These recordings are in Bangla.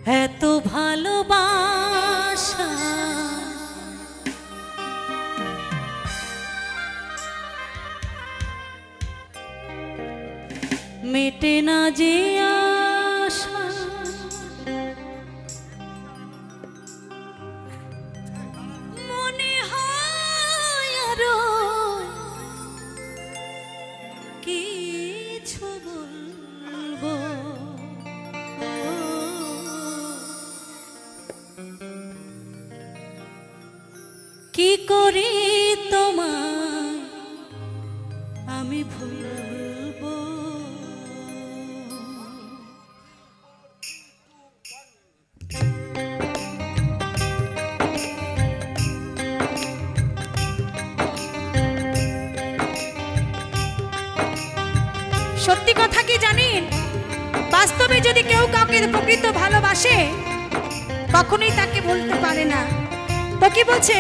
এত ভালোবাসা মেটে না যে আশা, মনে হয় আরো কিছু বলবো। কি করি তোমায় আমি ভুলবো। সত্যি কথা কি জানেন, বাস্তবে যদি কেউ কাউকে প্রকৃত ভালোবাসে কখনোই তাকে বলতে পারে না। তো কি বলছে,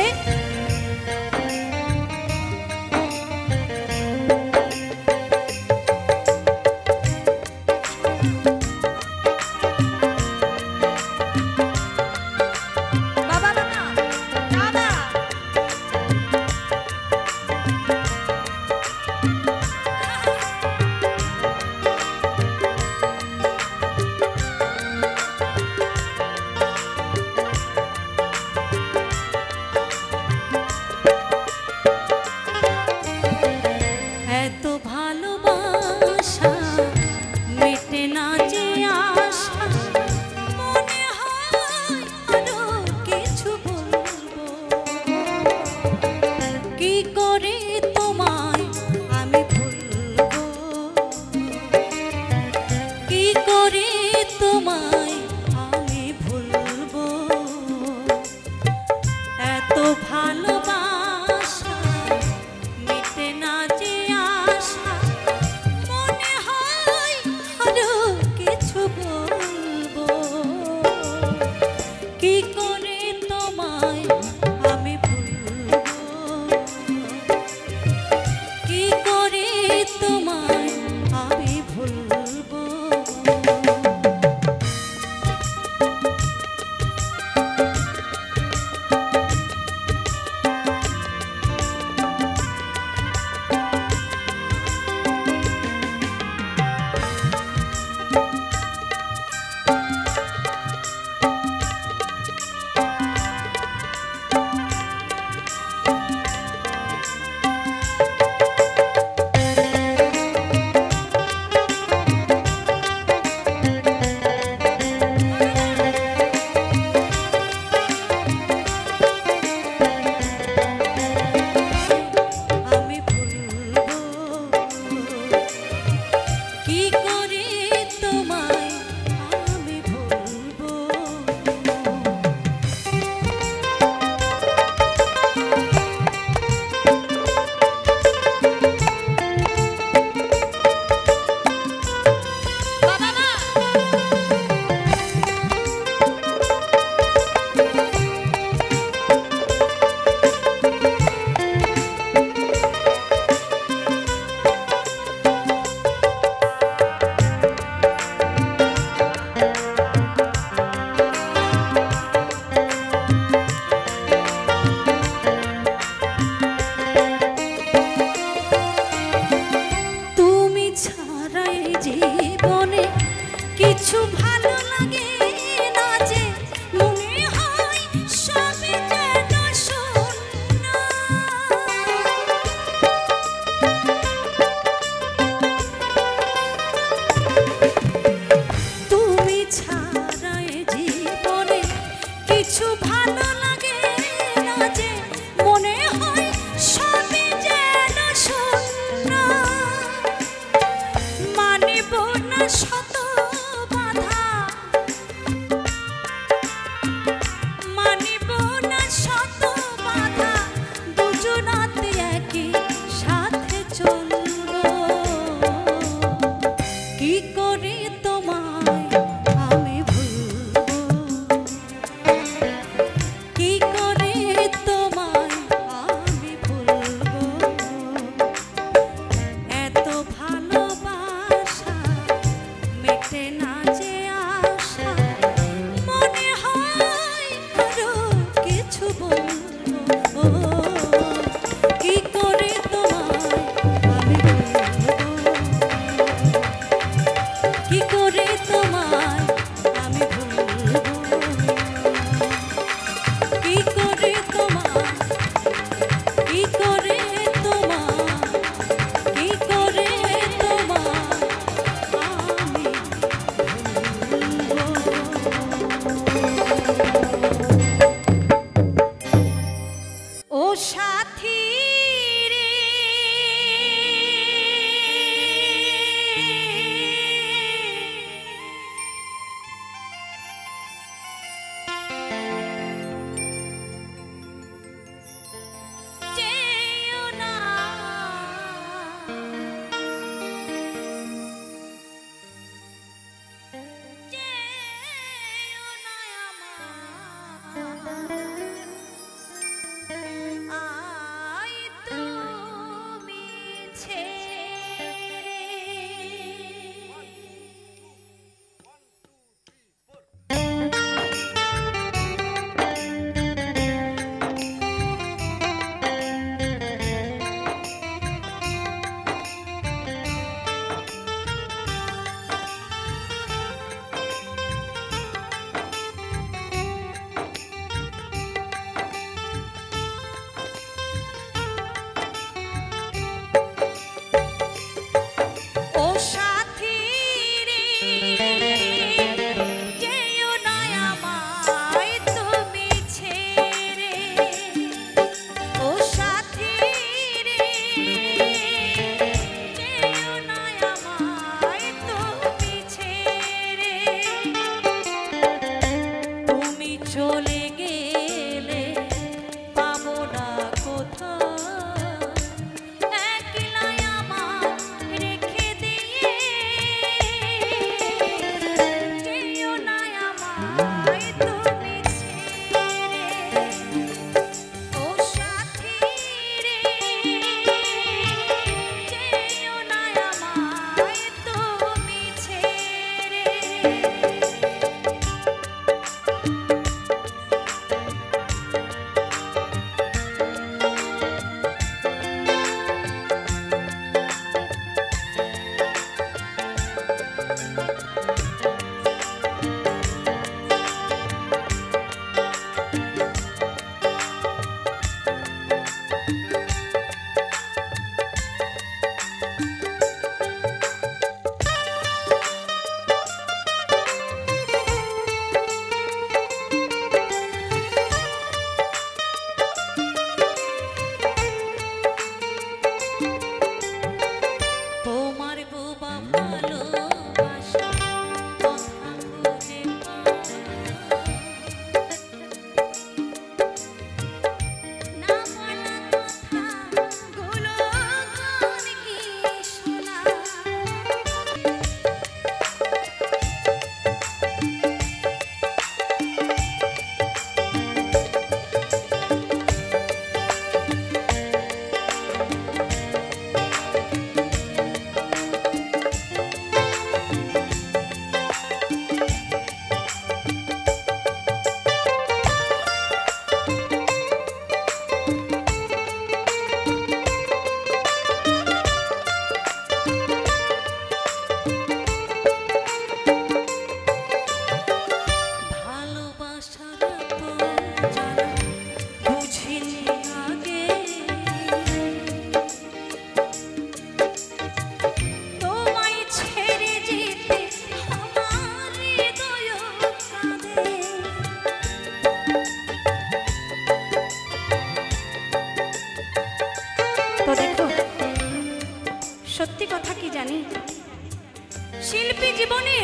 শিল্পী জীবনে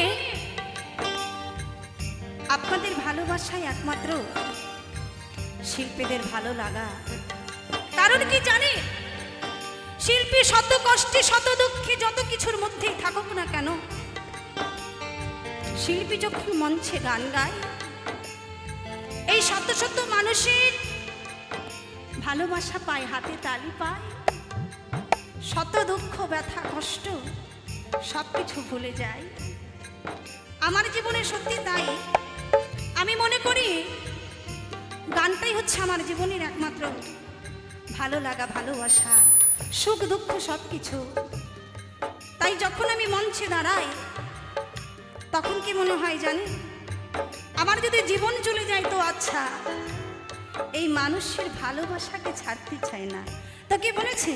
আপনাদের ভালোবাসাই একমাত্র শিল্পীদের ভালো লাগা। কারণ কি জানে, শিল্পী শত কষ্টে শত দুঃখে যত কিছুর মধ্যেই থাকুক না কেন, শিল্পী যখন মঞ্চে গান গায়, এই শত শত মানুষের ভালোবাসা পায়, হাতে তালি পায়, শত দুঃখ ব্যথা কষ্ট সবকিছু ভুলে যায়। আমার জীবনে সত্যি তাই। আমি মনে করি গানটাই হচ্ছে আমার জীবনের একমাত্র ভালো লাগা, ভালোবাসা, সুখ দুঃখ সবকিছু। তাই যখন আমি মঞ্চে দাঁড়াই তখন কি মনে হয় জানি, আমার যদি জীবন চলে যায় তো আচ্ছা, এই মানুষের ভালোবাসাকে ছাড়তে চাই না। তো কি বলেছে,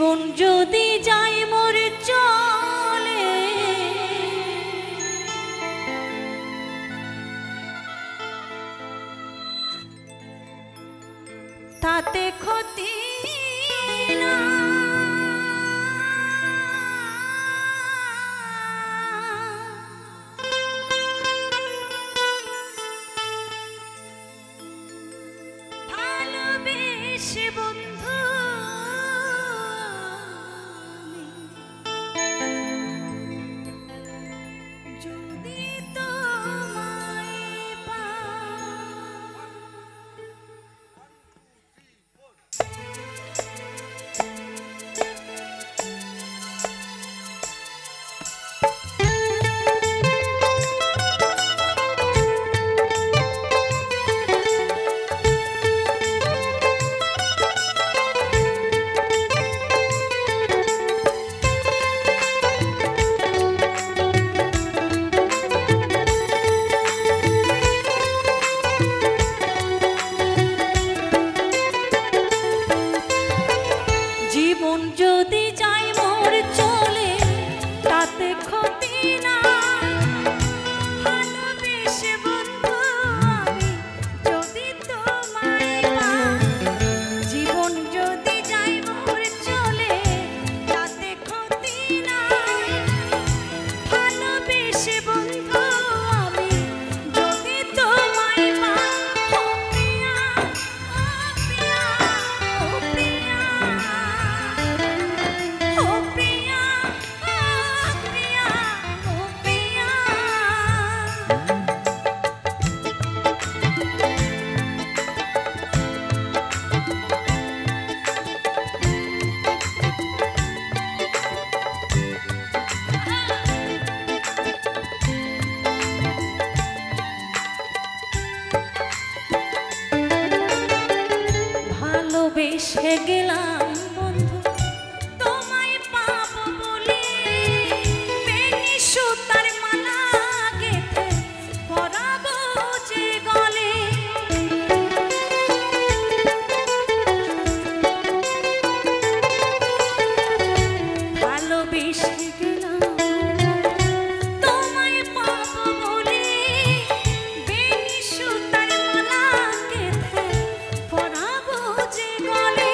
জীবন যদি যায় মোর চলে তাতে ক্ষতি না ভালোবেসে বন্ধু যদি তোমায় জীবন যদি যায় মোর চলে তাতে ক্ষতি না ভালোবেসে বন্ধু আমি যদি তোমায় পাই জীবন যদি যায় মোর চলে তাতে ক্ষতি না ভালোবেসে বন্ধু আমি যদি তোমায় পাই ও প্রিয়া ও প্রিয়া ও প্রিয়া ভালোবেসে গেলাম বন্ধু তোমায় পাবো বলে বেনি সুতার মালা গেঁথে পরাবো যে গলে ভালোবেসে গেলাম তোমায় পাবো বলে বেনি সুতার মালা গেঁথে পরাবো যে গলে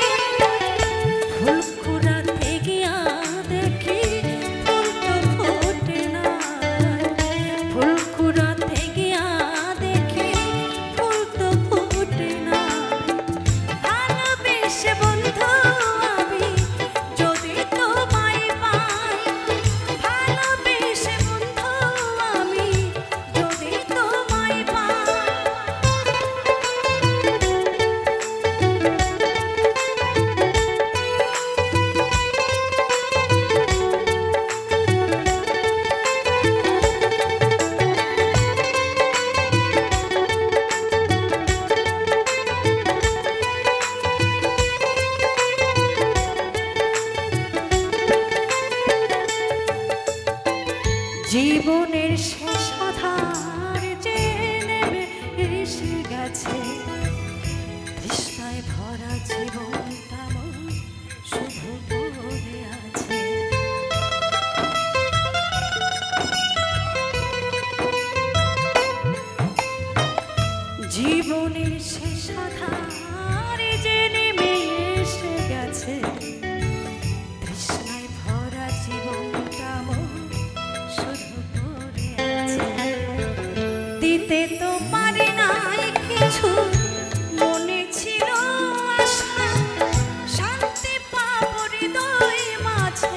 ফুলকুড়াতে গিয়া দেখি ফুল তো ফোটে না ফুলকুড়াতে গিয়া দেখি ফুল তো ফোটে না ভালোবেসে বন্ধু আমি যদি তোমায় পাই ভালোবেসে বন্ধু আমি যদি তোমায় পাই জীবনের শেষ আধার যে নেমে এসে গেছে তৃষ্ণায় ভরা জীবনটা আমার শুধু পড়ে আছে জীবনের শেষ আধার যে নেমে এসে গেছে তৃষ্ণায় ভরা জীবনটা আমার শুধু পড়ে আছে দিতে তো পারি নাই কিছু মনে ছিল আশা শান্তি পাবো হৃদয় মাঝে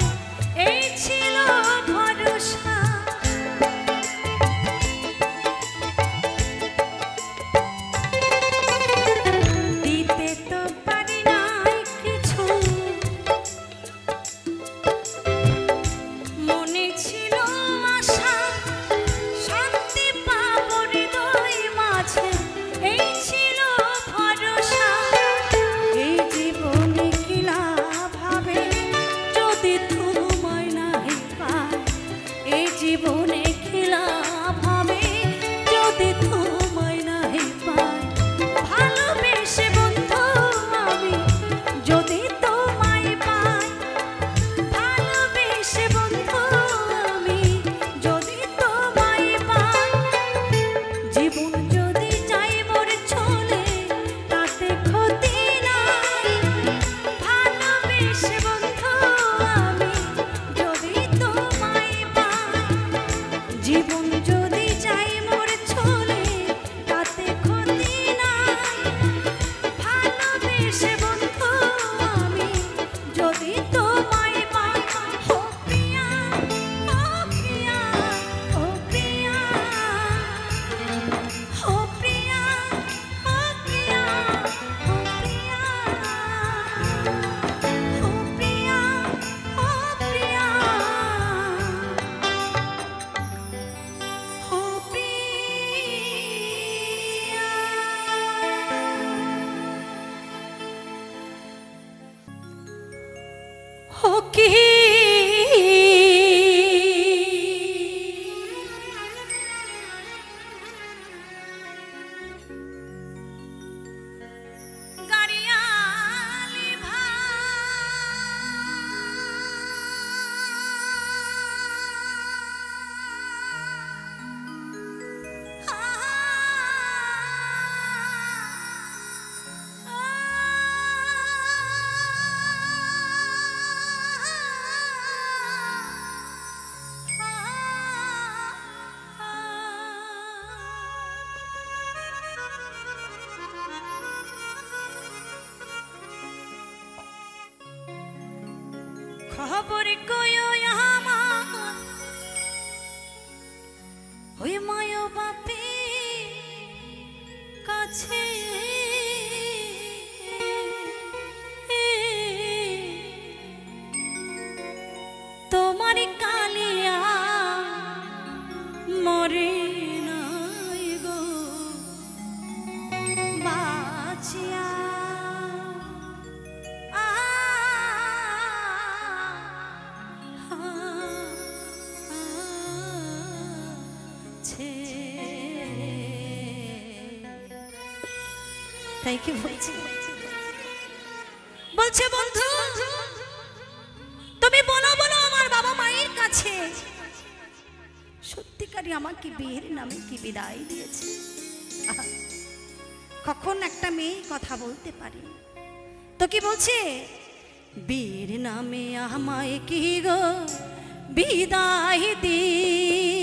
এই ছিল ভরসা দিতে তো পারি নাই কিছু মনে ছিল আশা শান্তি পাবো হৃদয় মাঝে এই ছিল ভরসা এই জীবনে কি লাভ হবে যদি তোমায় নাই পাই এই জীবনে কি লাভ হবে যদি তোমায় নাই পাই ভালোবেসে বন্ধু আমি যদি তোমায় পাই কি খবর কইও আমার ওই মায়ো বাপে কাছে তোমার কালিয়া মরে নাই গো বাঁচিয়া তাই কি বলছে বন্ধু তুমি বলো বলো আমার বাবা মায়ের কাছে সত্যিকারই আমাকে বিয়ের নামে কি বিদায় দিয়েছে। কখন একটা মেয়ে কথা বলতে পারে তো কি বলছে বিয়ের নামে আমায় কি গো বিদায় দিয়েছে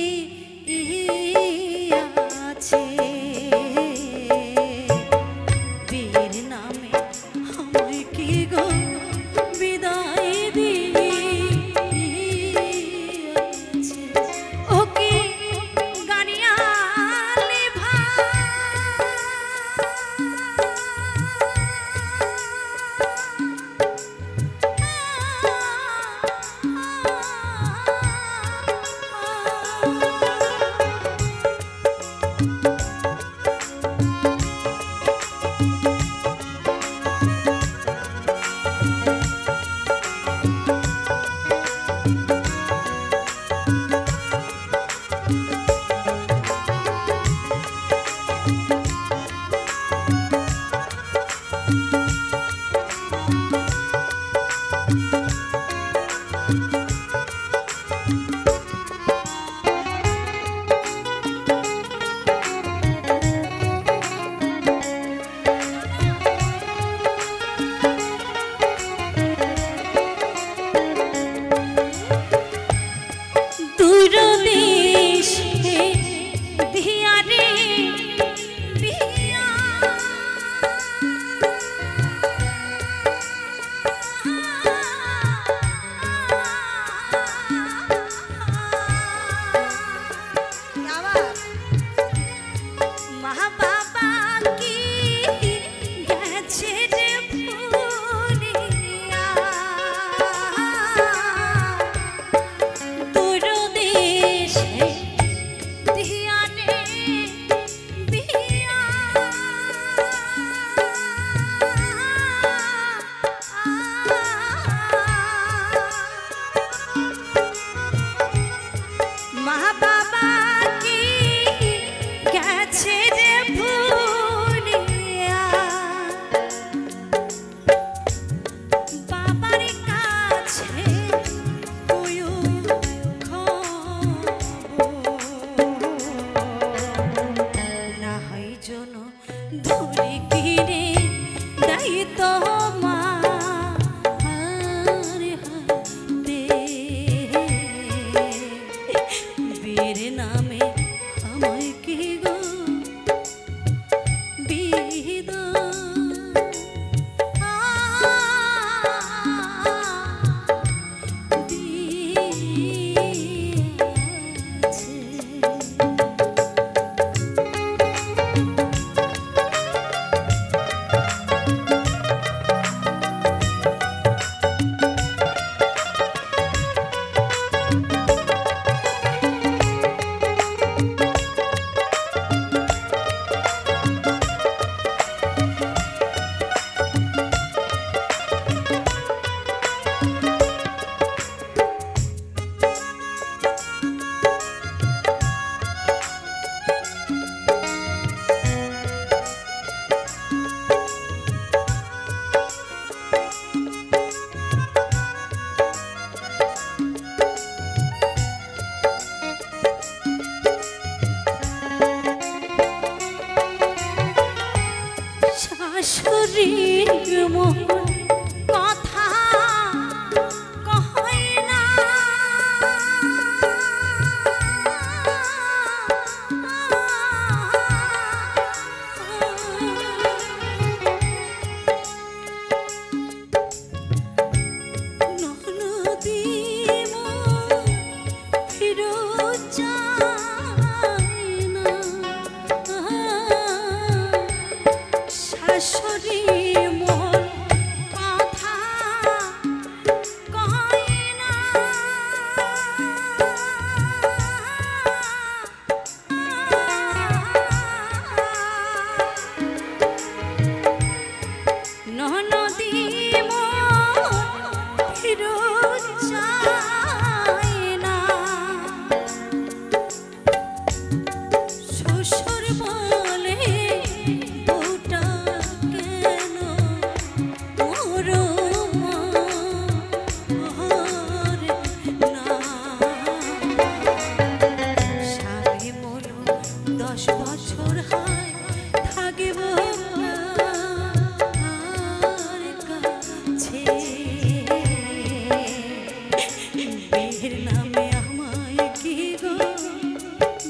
বিয়ের নামে আমায় কি গো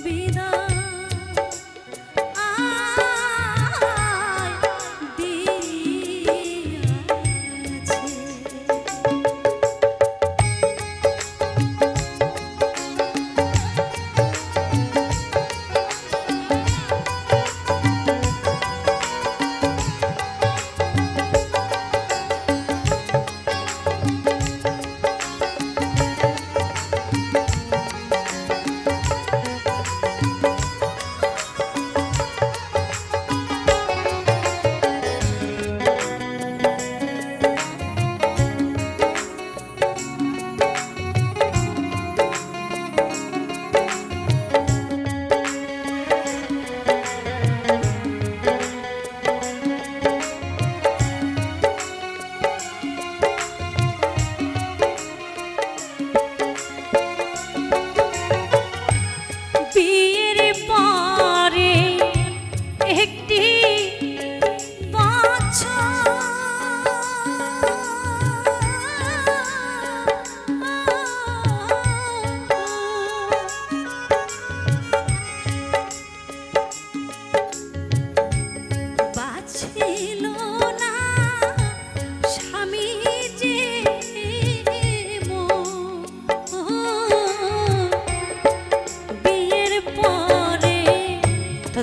বিদায়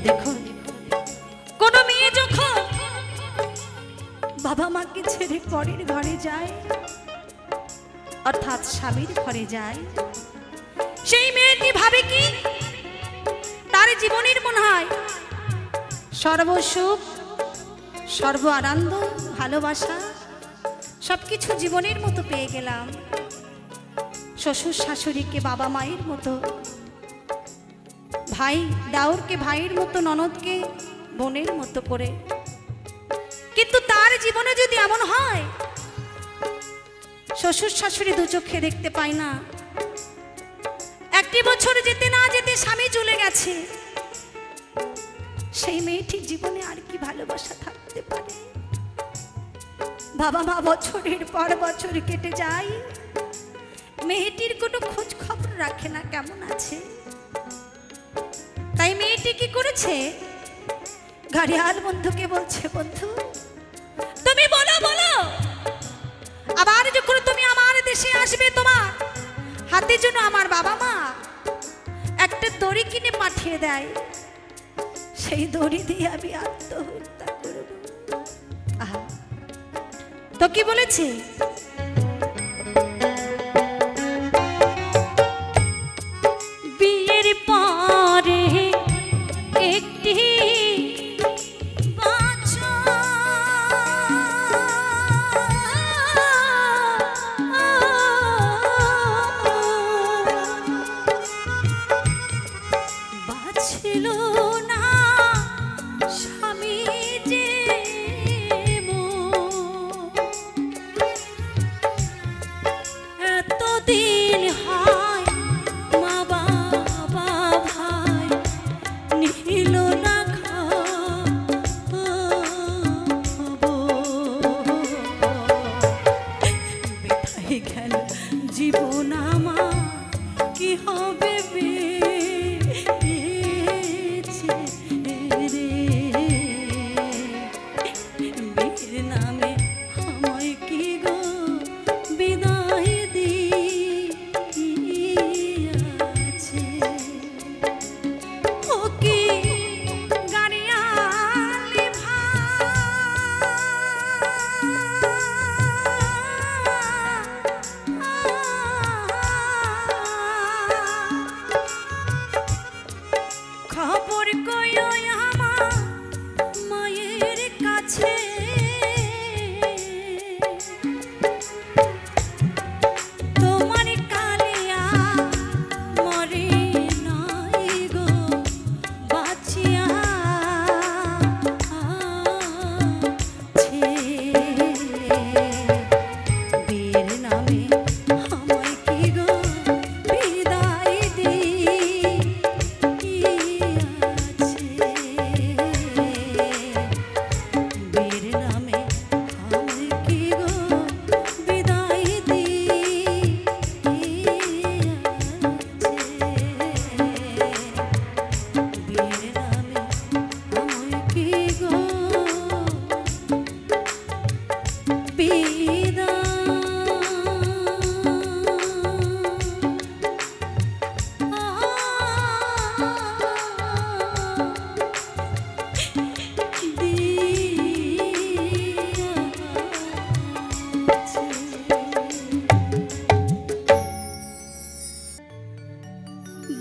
দেখো কোন মেয়ে যখন বাবা মাকে ছেড়ে পরের ঘরে যায় অর্থাৎ স্বামীর ঘরে যায় সেই মেয়েটি ভাবে কি তার জীবনের মনে হয় সর্বসুখ সর্ব আনন্দ ভালোবাসা সবকিছু জীবনের মতো পেয়ে গেলাম শ্বশুর শাশুড়িকে বাবা মায়ের মতো ভাই দাউরকে ভাইয়ের মতো ননদকে বোনের মতো করে কিন্তু তার জীবনে যদি এমন হয় শ্বশুর শাশুড়ি দু চোখে দেখতে পায় না একটি বছর যেতে না যেতে স্বামী চলে গেছে সেই মেয়েটির জীবনে আর কি ভালোবাসা থাকতে পারে বাবা মা বছরের পর বছর কেটে যায় মেয়েটির কোনো খোঁজ খবর রাখে না কেমন আছে তাই মেয়েটি কি করেছে ঘড়িয়াল বন্ধুকে বলছে বন্ধু তুমি বলো বলো আবার যখন তুমি আমার দেশে আসবে তোমার হাতে যেন আমার বাবা মা একটা দড়ি কিনে পাঠিয়ে দেয় সেই দড়ি দিয়ে আমি আত্মহত্যা করব তো কি বলেছে বিয়ের পরে একটি বাঁচল না স্বামী যে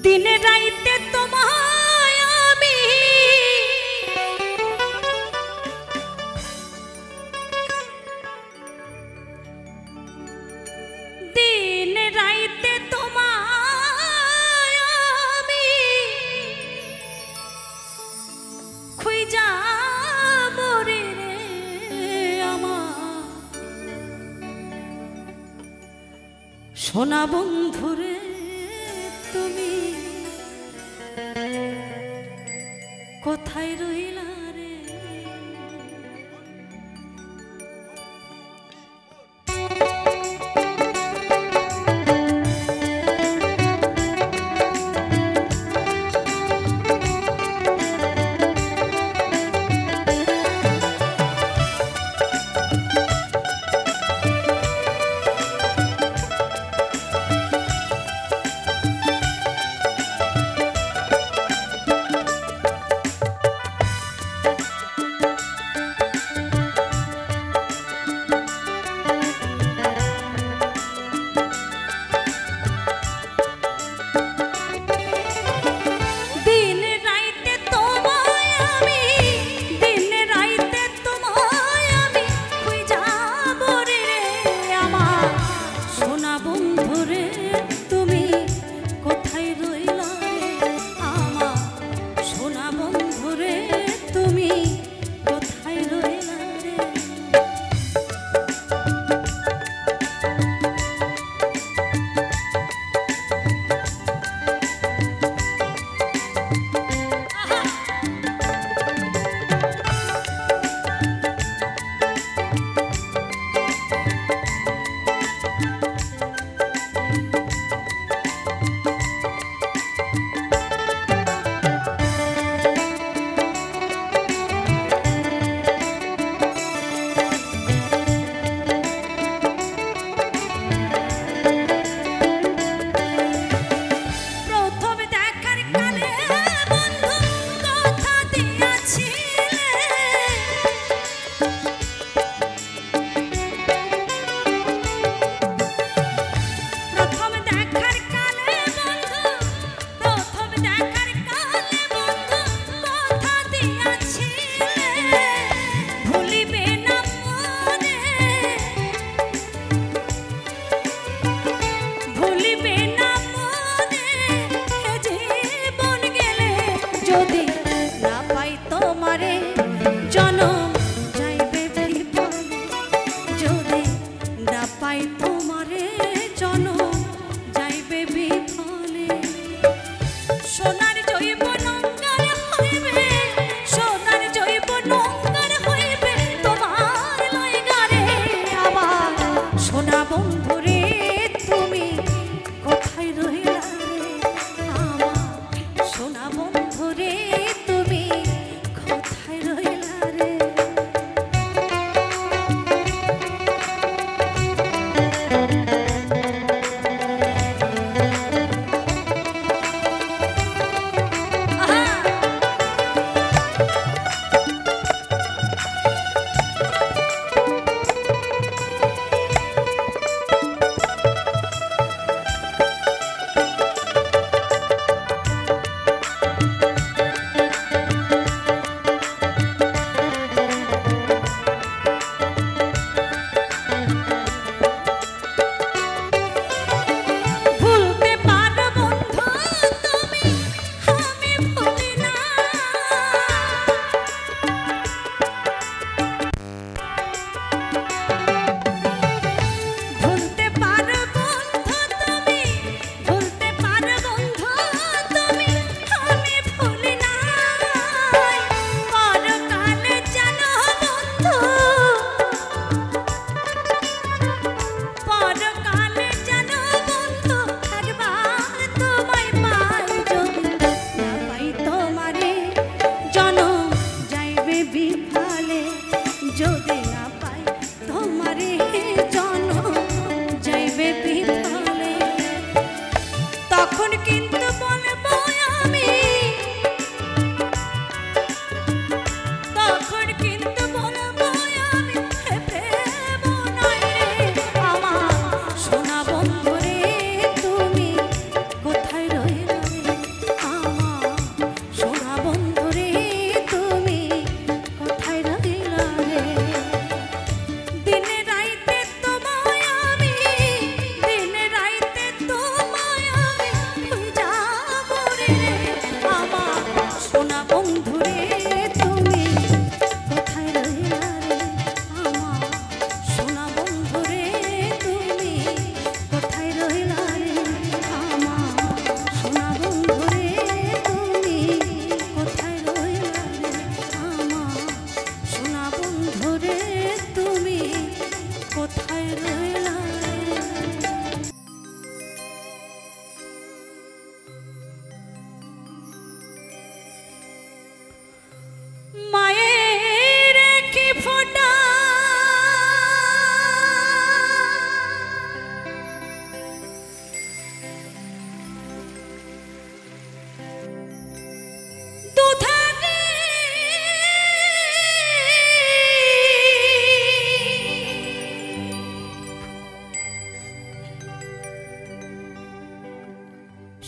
দিনে রাইতে তোমায় আমি দিনে রাইতে তোমায় আমি খুঁজা মরে রে আমার সোনা বন্ধুরে তুমি কোথায় রইলা রে?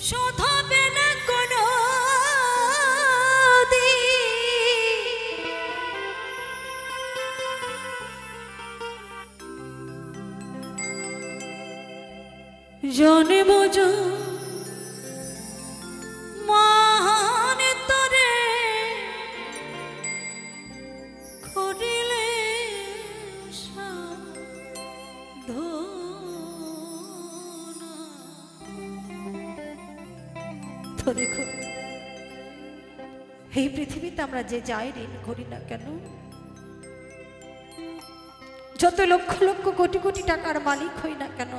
শোধ হবে না কোনো জন্ম মান তরে করিলে তো দেখো এই পৃথিবীতে আমরা যে যাই ঋণ করি না কেন, যত লক্ষ লক্ষ কোটি কোটি টাকার মালিক হই না কেন,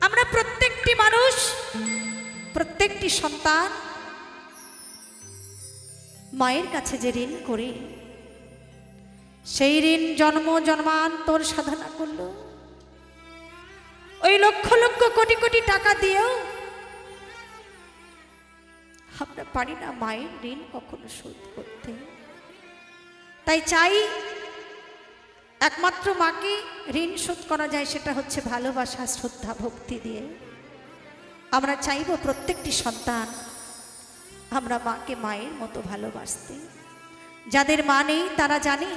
আমরা প্রত্যেকটি মানুষ, প্রত্যেকটি সন্তান মায়ের কাছে যে ঋণ করি, সেই ঋণ জন্ম জন্মান্তর সাধনা করলো ওই লক্ষ লক্ষ কোটি কোটি টাকা দিয়েও আমরা পারি না মায়ের ঋণ কখনো শোধ করতে। তাই চাই একমাত্র মাকে ঋণ শোধ করা যায় সেটা হচ্ছে ভালোবাসা, শ্রদ্ধা, ভক্তি দিয়ে। আমরা চাইব প্রত্যেকটি সন্তান আমরা মাকে মায়ের মতো ভালোবাসতে। যাদের মা নেই তারা জানে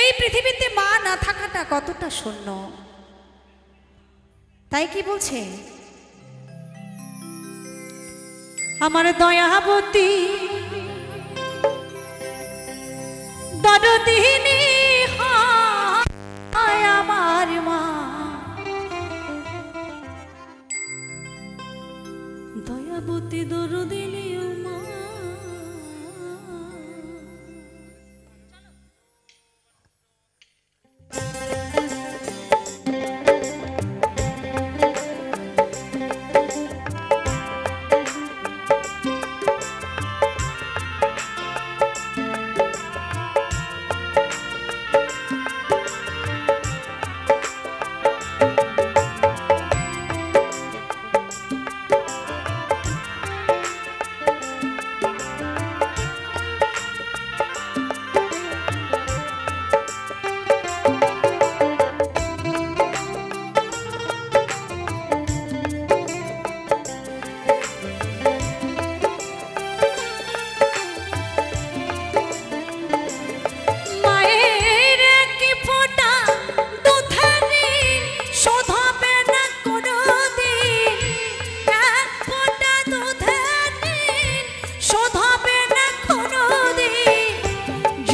এই পৃথিবীতে মা না থাকাটা কতটা শূন্য। তাই কি বলছে, আমার দয়াবতী দরদিনী হয় আমার মা, দয়াবতী দরদিনী মা।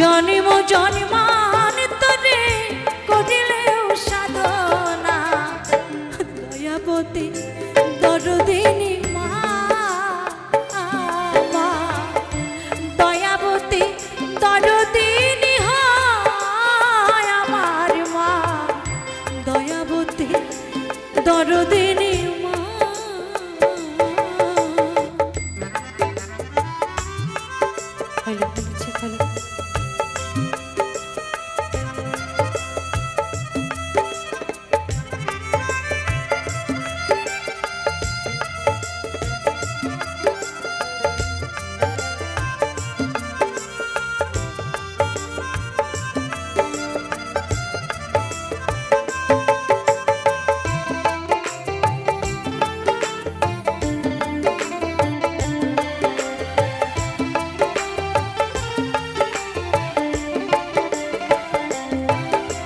জন্ম জন্মান্তরে করিলেও সাধনা, দয়াবতী দরদিনী মা, দয়াবতী দরদিনী হয় আমার মা, দয়াবতী দরদিনী মা।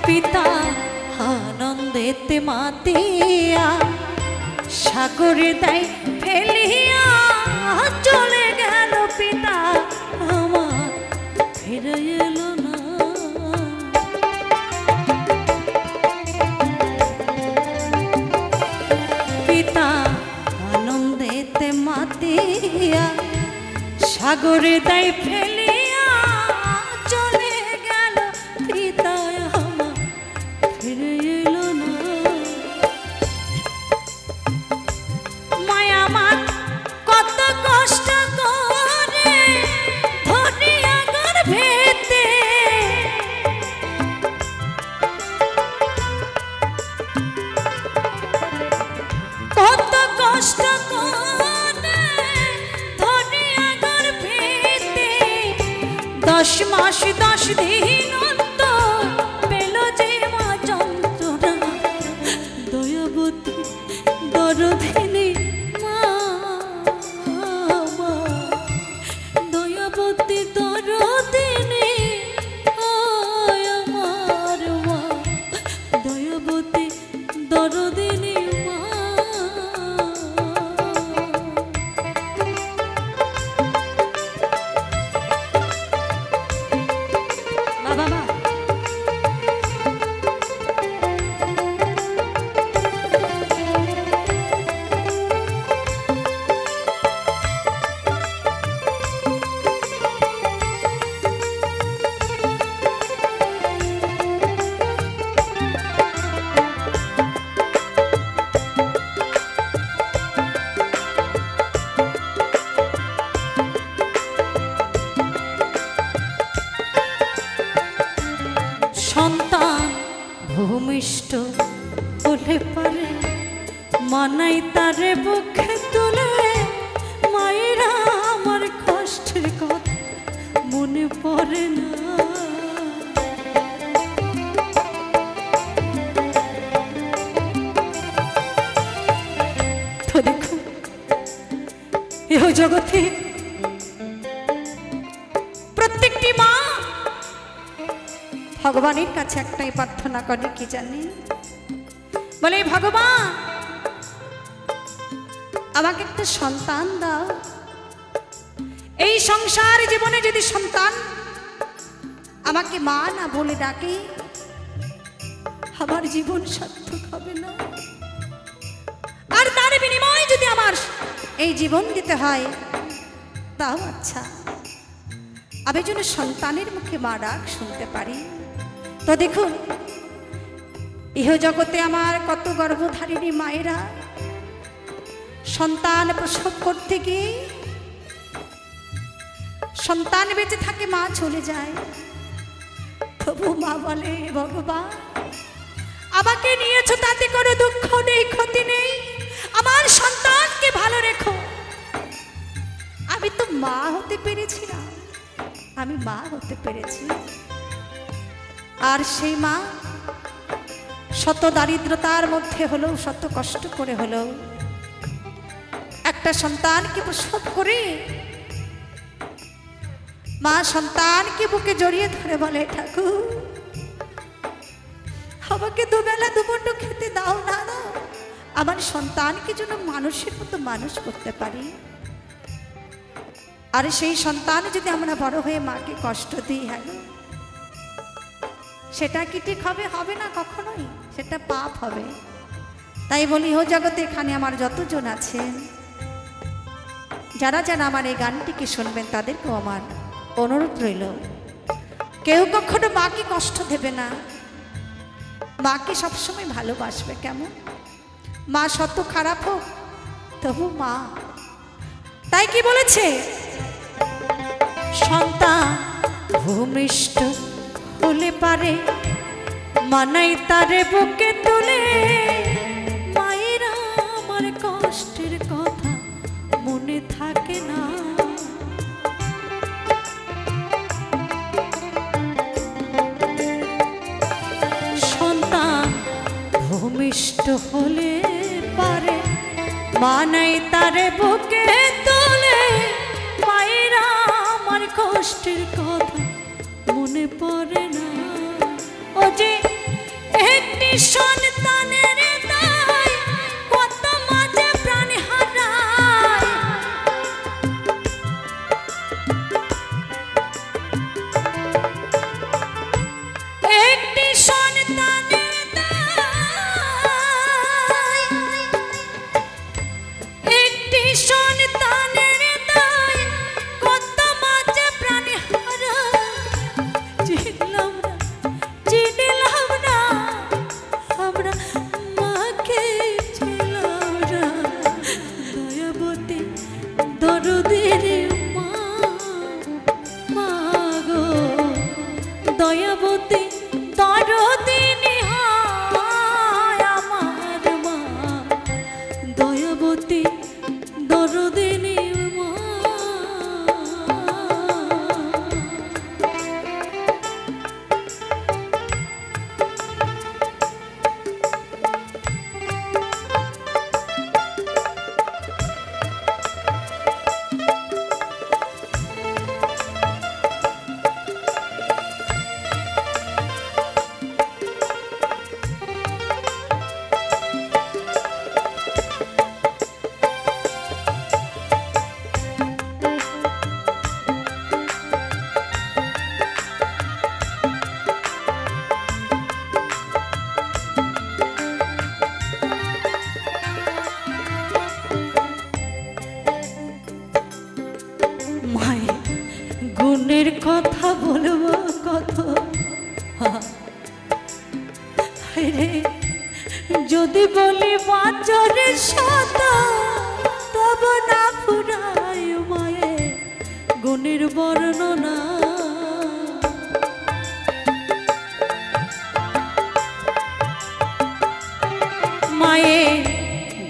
পিতা আনন্দেতে মাতিয়া সাগরে দেয় ফেলিয়া চলে গেল, পিতা আমার ফিরে এলো না। পিতা আনন্দেতে মাতিয়া সাগরে দেয় ফেলিয়া চলে গেল, পিতা আমার ফিরে এলো না। মায়া আমার কত কষ্ট করে ধরিয়া গর্ভেতে, কত কষ্ট করে ধরিয়া গর্ভেতে 10 মাস 10 দিন অন্তর পেল যে মা যন্ত্রণা, দয়াবতী দরদিনী মা, দয়াবতী দরদিনী আমার মা, দয়াবতী দরদিনী মা। বাবা মা সন্তান ভূমিষ্ঠ হলে পারে মানাই তারে বুকে তুলে, মায়েরা আমার কষ্টের কথা মনে পড়ে না। তো দেখো এহ জগতে প্রত্যেকটি মা ভগবানের কাছে একটাই প্রার্থনা করে, কি জানি বলে, ভগবান আমাকে একটা সন্তান দাও। এই সংসার জীবনে যদি সন্তান আমাকে মা না বলে ডাকে, আমার জীবন সার্থক হবে না। আর তার বিনিময়ে যদি আমার এই জীবন দিতে হয়, তাও আচ্ছা, আমি যেন সন্তানের মুখে মা ডাক শুনতে পারি। তো দেখুন ইহ জগতে আমার কত গর্ভধারিণী মায়েরা সন্তান প্রসব করতে গিয়ে সন্তান বেঁচে থাকে, মা চলে যায়, তবু মা বলে, ভগবান আমাকে নিয়েছো তাতে কোনো দুঃখ নেই, ক্ষতি নেই, আমার সন্তানকে ভালো রেখো। আমি তো মা হতে পেরেছি না, আমি মা হতে পেরেছি। আর সেই মা শত দারিদ্রতার মধ্যে হলেও, শত কষ্ট করে হলেও একটা সন্তানকে প্রসব করে মা সন্তানকে বুকে জড়িয়ে ধরে বলে, ঠাকুর আমাকে দুবেলা দুমুঠো খেতে দাও না, আমার সন্তানকে যেন মানুষের মতো মানুষ করতে পারি। আর সেই সন্তান যদি আমরা বড় হয়ে মাকে কষ্ট দিই, হ্যাঁ সেটা কি ঠিক হবে? হবে না কখনোই, সেটা পাপ হবে। তাই বলি ও জগতে এখানে আমার যতজন আছেন, যারা যারা আমার এই গানটিকে শুনবেন, তাদেরকেও আমার অনুরোধ রইল, কেউ কখনো মাকে কষ্ট দেবে না, মাকে সবসময় ভালোবাসবে। কেমন মা শত খারাপ হোক তবু মা। তাই কি বলেছে, সন্তান ভূমিষ্ঠ হলে পারে মানাই তারে বুকে তুলে, মায়েরা আমার কষ্টের কথা মনে থাকে না। সন্তান ভূমিষ্ঠ হলে পারে মানাই তারে বুকে তুলে, মায়েরা আমার কষ্টের কথা মনে পড়ে না। ও যে একটি সন্তানের দায় কত মাঝে প্রাণ হারায়, একটি সন্তানের দায়, একটি সন্তানের দায় কত মাঝে প্রাণ হারায়। চিনলাম না আমরা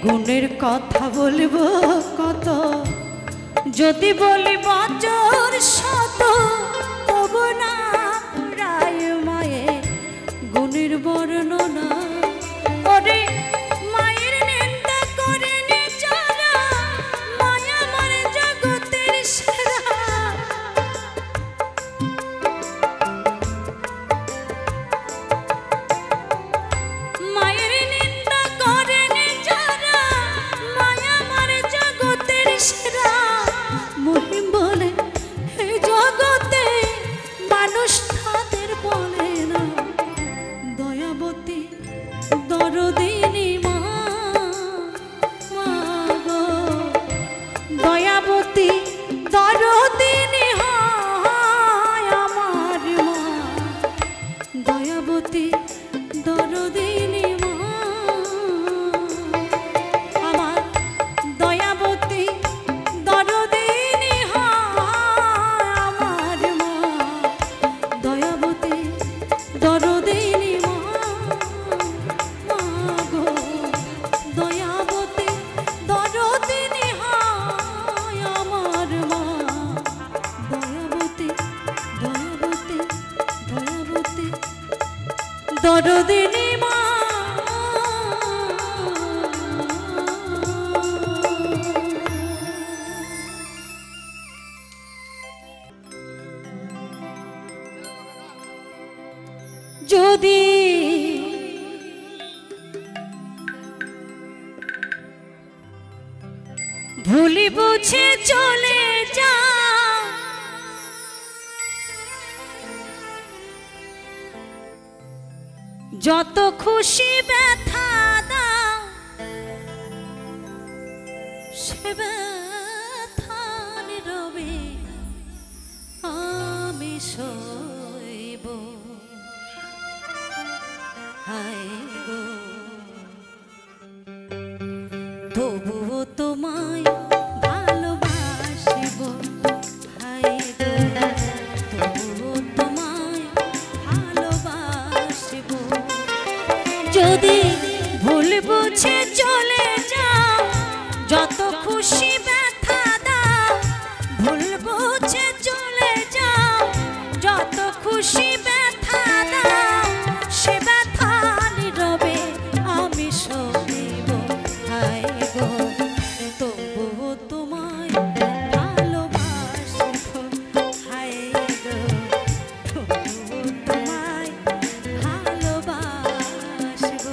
গুণের কথা বলবো কত, যদি বলি বছর শত, তবু না রায় মায়ের গুণের বর্ণনা। ওরে মায়ের নিন্দা করেনি যারা, মায়া আমার জগতের সেরা। মায়ের নিন্দা করেনি যারা, মায়া আমার জগতের সেরা। মহিম বলে এই জগতে মানুষ তাদের বলে না, দয়াবতী দরদিনী মা, মা গো দয়াবতী দরদিনী হয় আমার মা, দয়াবতী দরদিনী মা, আমার দয়াবতী দরদিনী হয় আমার মা, দয়াবতী দরদিনী মা, মা গো দয়াবতী দরদিনী হয় আমার মা, দয়াবতী দয়াবতী দয়াবতী দরদিনী মা। যদি ভুলি বুঝে চলে যা, যত খুশি ব্যথা দাও, সে ব্যথা নীরবে আমি সইব। হায় গো তবুও তোমায় ভালোবাসিব, হায় গো তবুও তোমায় ভালোবাসিব। যদি ভুল বুঝে চলে যাও, যত খুশি ব্যথা দাও, ভুল বুঝে চলে যাও, যত খুশি ব্যথা দাও, সে ব্যথা নীরবে আমি সইব। হায় গো তবুও তোমায় ভালোবাসিব, হায় গো তবুও তোমায় ভালোবাসিব।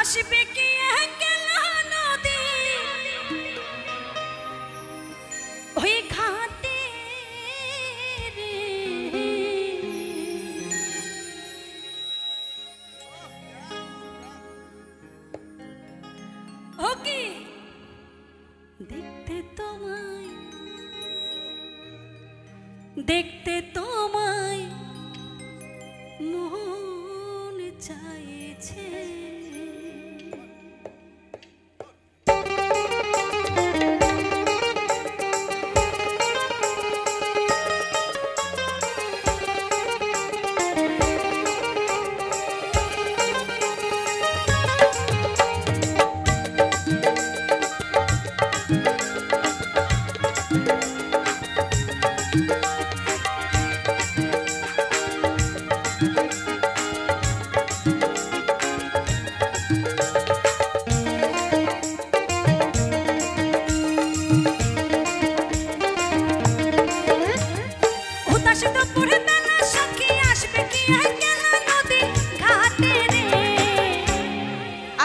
আসবে কি একলা নদী ওই ঘাটে রে ওকে দেখতে তোমায় মন চাইছে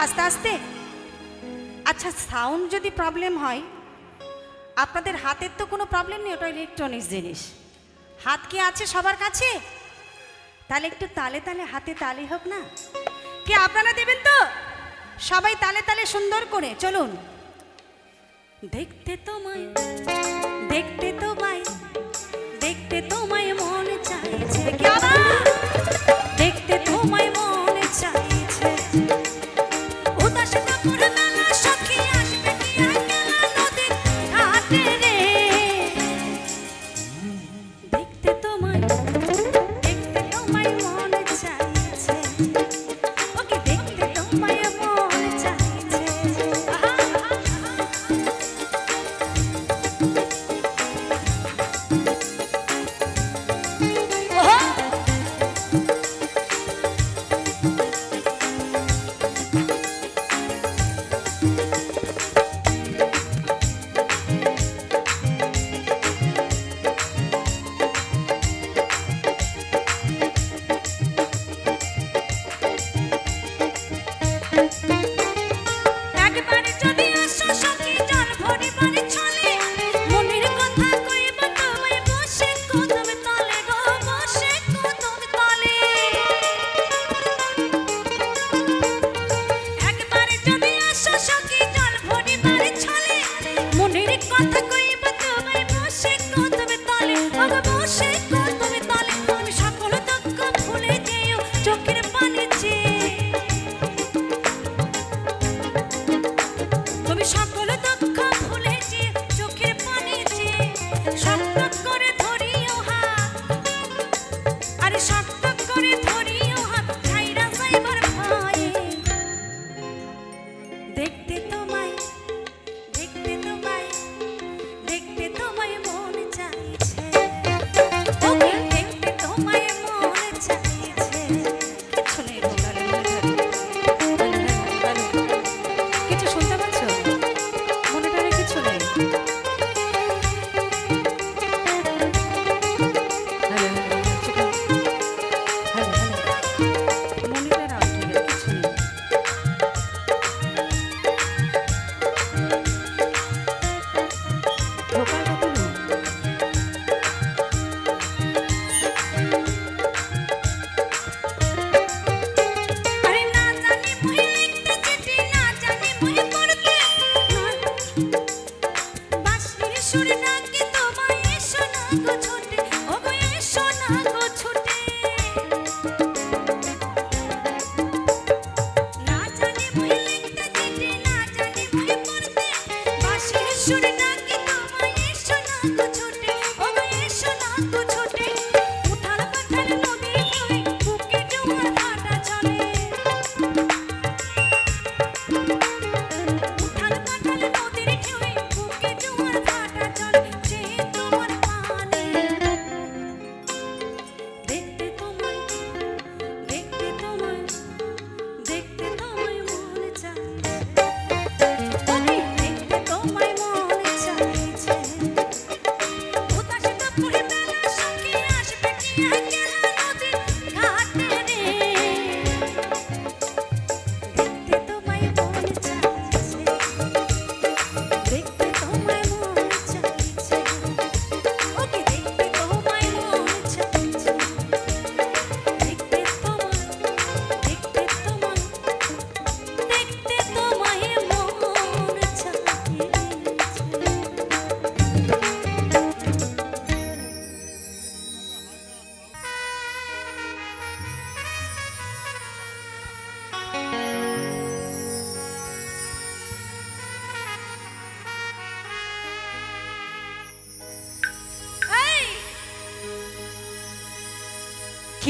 আস্তে আস্তে আচ্ছা সাউন্ড যদি প্রবলেম হয় আপনাদের হাতের তো কোনো প্রবলেম নেই ওটা ইলেকট্রনিক্স জিনিস হাত কি আছে সবার কাছে তাহলে একটু তালে তালে হাতে তালি হোক না কি আপনারা দেবেন তো সবাই তালে তালে সুন্দর করে চলুন দেখতে তোমায় মন চাইছে কি আবার দেখতে তোমায় মন চাইছে উদাস কাপড় মেলা সখী আসবে কি একলা নদী ঘাটে রে দেখতে তোমায় মন চাইছে ওকে দেখতে তোমায় মন চাইছে ওহ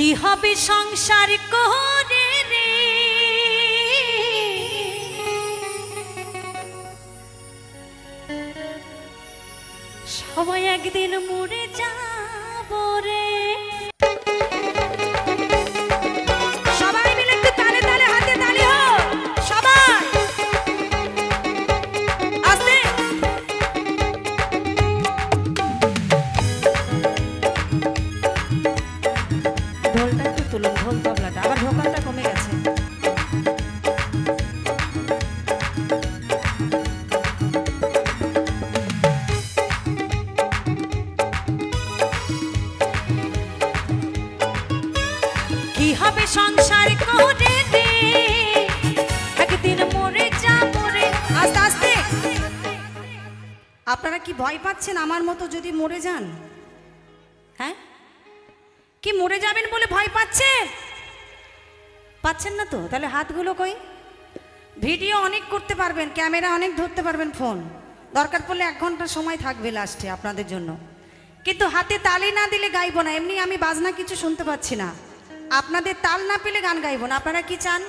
কি হবে সংসার করে রে, সবাই একদিন মরে যাব রে। সবাই মিলে একটু তালে তালে হাতে তালি হোক সবাই আস্তে। ঢোলটা একটু তুলুন, ঢোল তবলাটা আবার ভোকালটা কমে গেছে। কি হবে সংসার করে রে, একদিন মরে যাব রে। আস্তে আস্তে। আপনারা কি ভয় পাচ্ছেন আমার মতো যদি মরে যান? হ্যাঁ, কি মরে যাবেন বলে ভয় পাচ্ছেন? পাচ্ছেন না তো? তাহলে হাতগুলো কই? ভিডিও অনেক করতে পারবেন, ক্যামেরা অনেক ধরতে পারবেন, ফোন দরকার পড়লে 1 ঘন্টা সময় থাকবে লাস্টে আপনাদের জন্য, কিন্তু হাতে তালি না দিলে গাইবো না। এমনি আমি বাজনা কিছু শুনতে পাচ্ছি না, আপনাদের তাল না পেলে গান গাইবো না। আপনারা কি চান?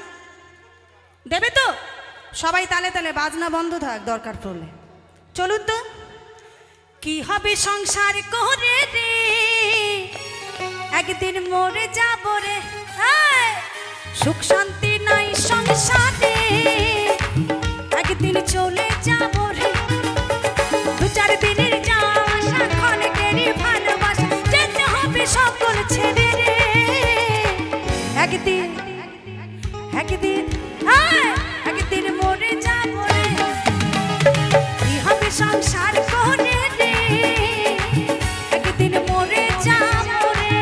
দেবে তো? সবাই তালে তালে, বাজনা বন্ধ থাক দরকার পড়লে। চলুন তো। কি হবে সংসার করে রে, একদিন মরে যাব রে। সুখ শান্তি নাই সংসারে, একদিন চলে যাব রে। 2-4 দিনের যাওয়া ক্ষণেকেরই ভালোবাসা, যেতে হবে সকল ছেড়ে রে। একদিন একদিন একদিন মরে যাব রে। কি হবে সংসার করে রে, একদিন মরে যাব রে।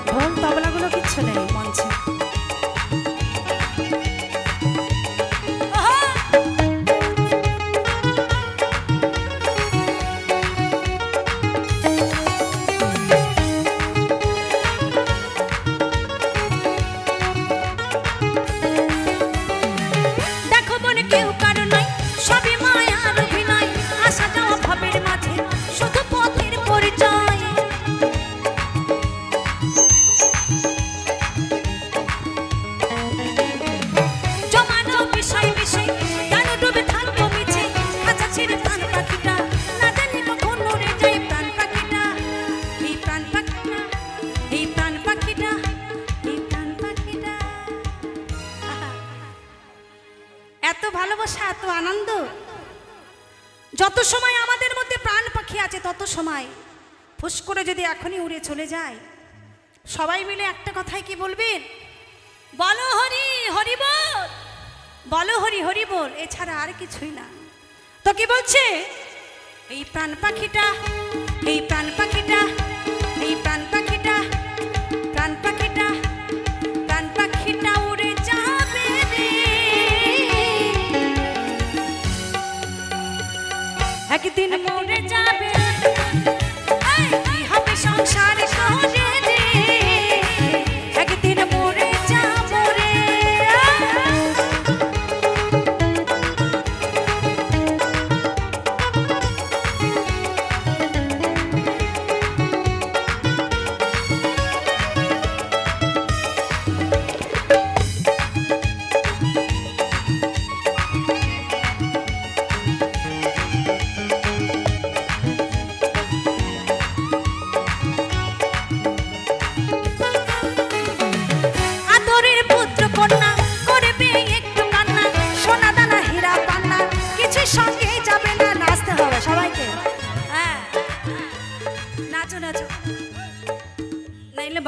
ঢোল তবলাগুলো কিচ্ছু নেই মঞ্চে। এত ভালোবাসা, এত আনন্দ। যত সময় আমাদের মধ্যে প্রাণ পাখি আছে তত সময় ফুস করে যদি এখনই উড়ে চলে যায়, সবাই মিলে একটা কথাই কি বলবেন? বলো হরি হরি বল, বলো হরি হরি বল, এছাড়া আর কিছুই না। তো কি বলছে? এই প্রাণ পাখিটা, এই প্রাণ পাখিটা, এই প্রাণ পাখিটা, প্রাণ পাখিটা, প্রাণ পাখিটা উড়ে যাবে রে। একদিন মরে যাবে। কি হবে সংসার করে রে, একদিন মরে যাব রে।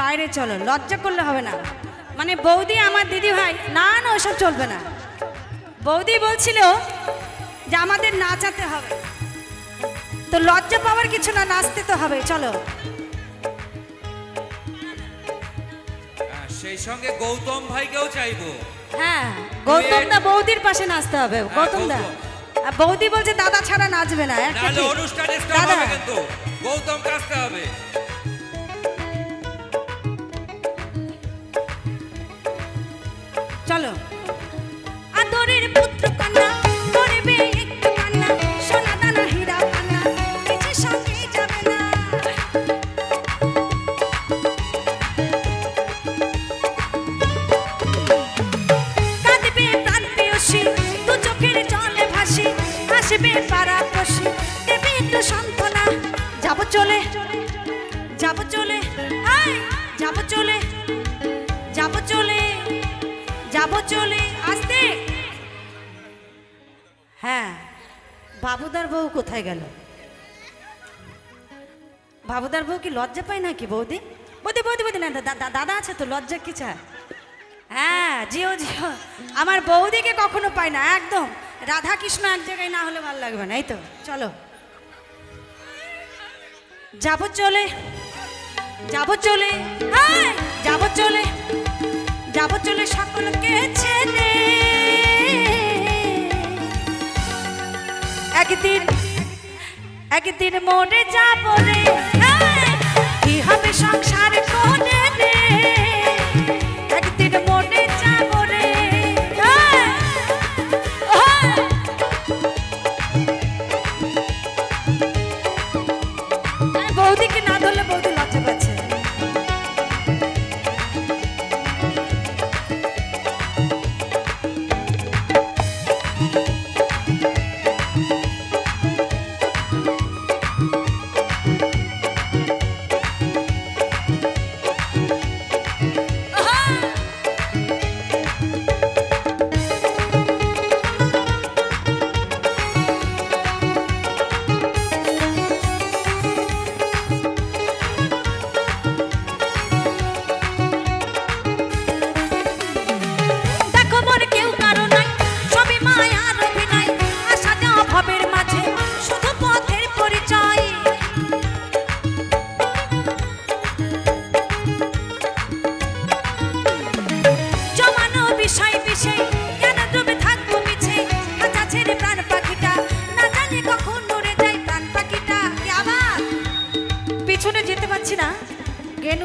বাইরে চলো, লজ্জা করলে হবে না। মানে বৌদি আমার দিদি ভাই, না না ওসব চলবে না। বৌদি বলছিল যে আমাদের নাচাতে হবে, তো লজ্জা পাওয়ার কিছু না, নাচতে তো হবে। চলো। সেই সঙ্গে গৌতম ভাইকেও চাইবো। হ্যাঁ, গৌতম দা বৌদির পাশে নাচতে হবে। গৌতম দা, বৌদি বলছে দাদা ছাড়া নাচবে না। নাহলে অনুষ্ঠানে স্টপ হবে, কিন্তু গৌতম নাচতে হবে। চলো। আদরের পুত্র কন্যা করবে একটু কান্না। যাব চলে, হাই যাব চলে, যাব চলে, যাব চলে, আস্তে। হ্যাঁ, বাবুদার বউ কোথায় গেল? বাবুদার বউ কি লজ্জা পায় নাকি? বৌদি বৌদি বৌদি বৌদি না, দাদা আছে তো, লজ্জা কি চায়? হ্যাঁ, জিও জিও, আমার বৌদিকে কখনো পায় না একদম। রাধা কৃষ্ণ এক জায়গায় না হলে ভালো লাগবে না। এই তো চলো, যাব চলে, যাব চলে, হাই যাব চলে, যাব চলে সকলকে ছেড়ে। একদিন একদিন মরে যাব রে, কি হবে সংসার করে রে। একদিন মরে যাব রে, বৌদিকে না ধরলে বৌদি লজ্জা পাচ্ছে।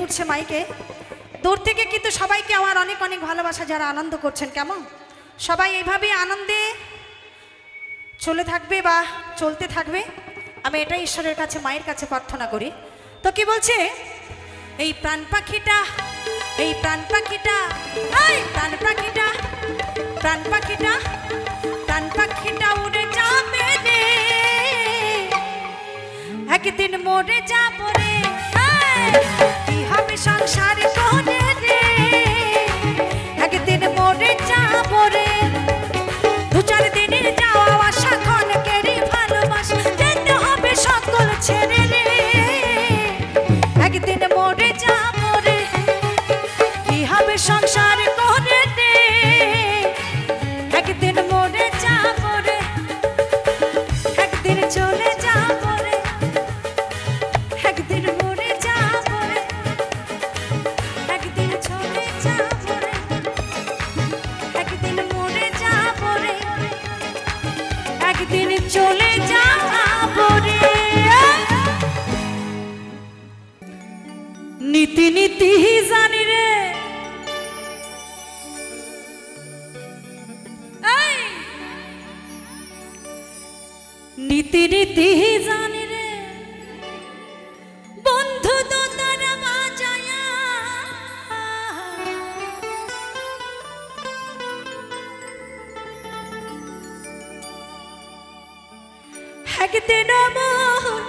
উঠছে মাইকে দূর থেকে, কিন্তু সবাইকে আমার অনেক অনেক ভালোবাসা, যারা আনন্দ করছেন। কেমন সবাই এইভাবে আনন্দে চলে থাকবে বা চলতে থাকবে, আমি এটাই ঈশ্বরের কাছে, মায়ের কাছে প্রার্থনা করি। তো কি বলছে? এই প্রাণ পাখিটা, এই প্রাণ পাখিটা, এই প্রাণ পাখিটা, প্রাণ পাখিটা, প্রাণ পাখিটা উড়ে যাবে রে, একদিন মরে যাব রে। কি হবে সংসার করে রে, একদিন মরে যাব রে। দু চার দিনের যাওয়া আসা ক্ষণেকেরই ভালোবাসা, যেতে হবে সকল ছেড়ে রে, একদিন মরে যাব রে। কি হবে সংসার করে রে, একদিন মরে যাব রে, একদিন চলে যাব রে, একদিন মরে যাব রে, একদিন চলে যাব রে, একদিন মরে যাব রে, একদিন চলে যাব রে। নীতি নীতি জানি রে, নীতি নীতি জানি রে, বন্ধু তো তারা বাজায়া, একদিন আমার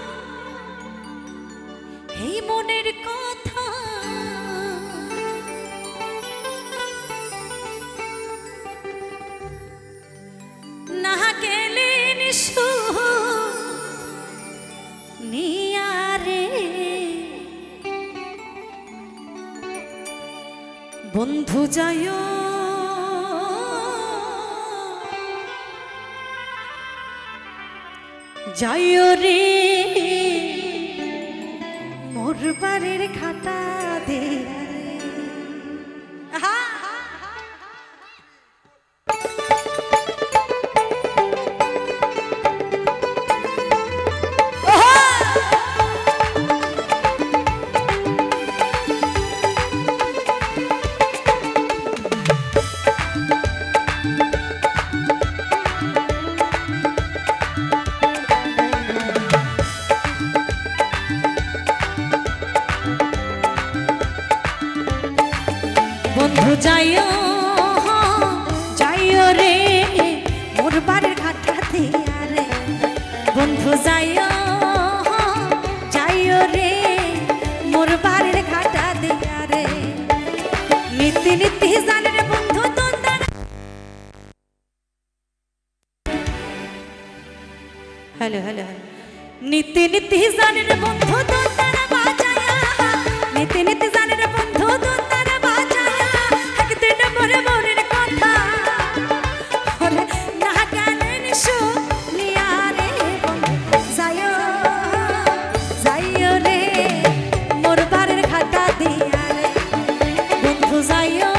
এই মনের কথা না গেলে নিশু নিয়ারে, বন্ধু যাইও যাইও রে, মোর বাড়ির খাতা দে। বন্ধু যাইও যাইও রে, মোর বাড়ির ঘাটা দিয়া রে, বন্ধু যাইও যাইও রে, মোর হ্যালো হ্যালো নীতি নীতি জানের বন্ধু তো তারা বাজায়া নীতি নীতি জানের বন্ধু তো তারা বাজায়া একদিন মরে মনের কথা ওরে না গানের শুনিয়া রে যাইও যাইও রে মোর বাড়ির খাটা দিয়া রে বন্ধু যাইও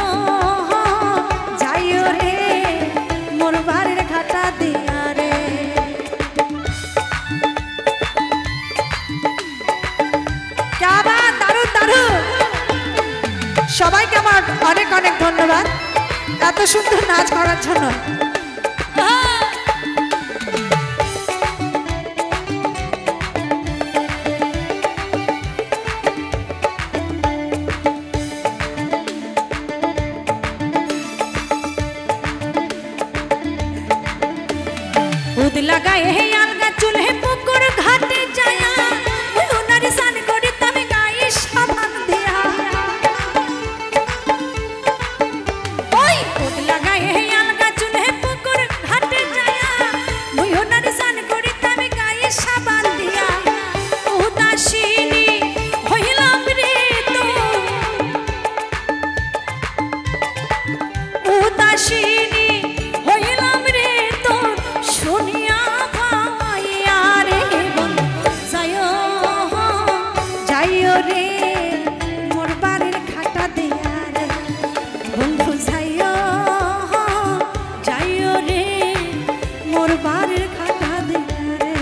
যাইও রে মোর বাড়ির খাটা দিয়া রে সবাইকে আমার অনেক অনেক ধন্যবাদ এত সুন্দর নাচ করার জন্য। उद लगाए है अलगा चूल्हे पुकुर घाटे जाया उनारी सान कोड़ी तमे गाई सामान दिया ओई उद लगाए है अलगा चूल्हे पुकुर घाटे जाया उनारी सान कोड़ी तमे गाई सामान दिया उदासीनी হইলাম রে তো উদাসীনী হইলাম রে তো শুনিয়া ভাইয়া রে যাইও যাইও রে মোর বাড়ির খাটা দিয়া রে বন্ধু যাইও যাইও রে মোর বাড়ির খাটা দিয়া রে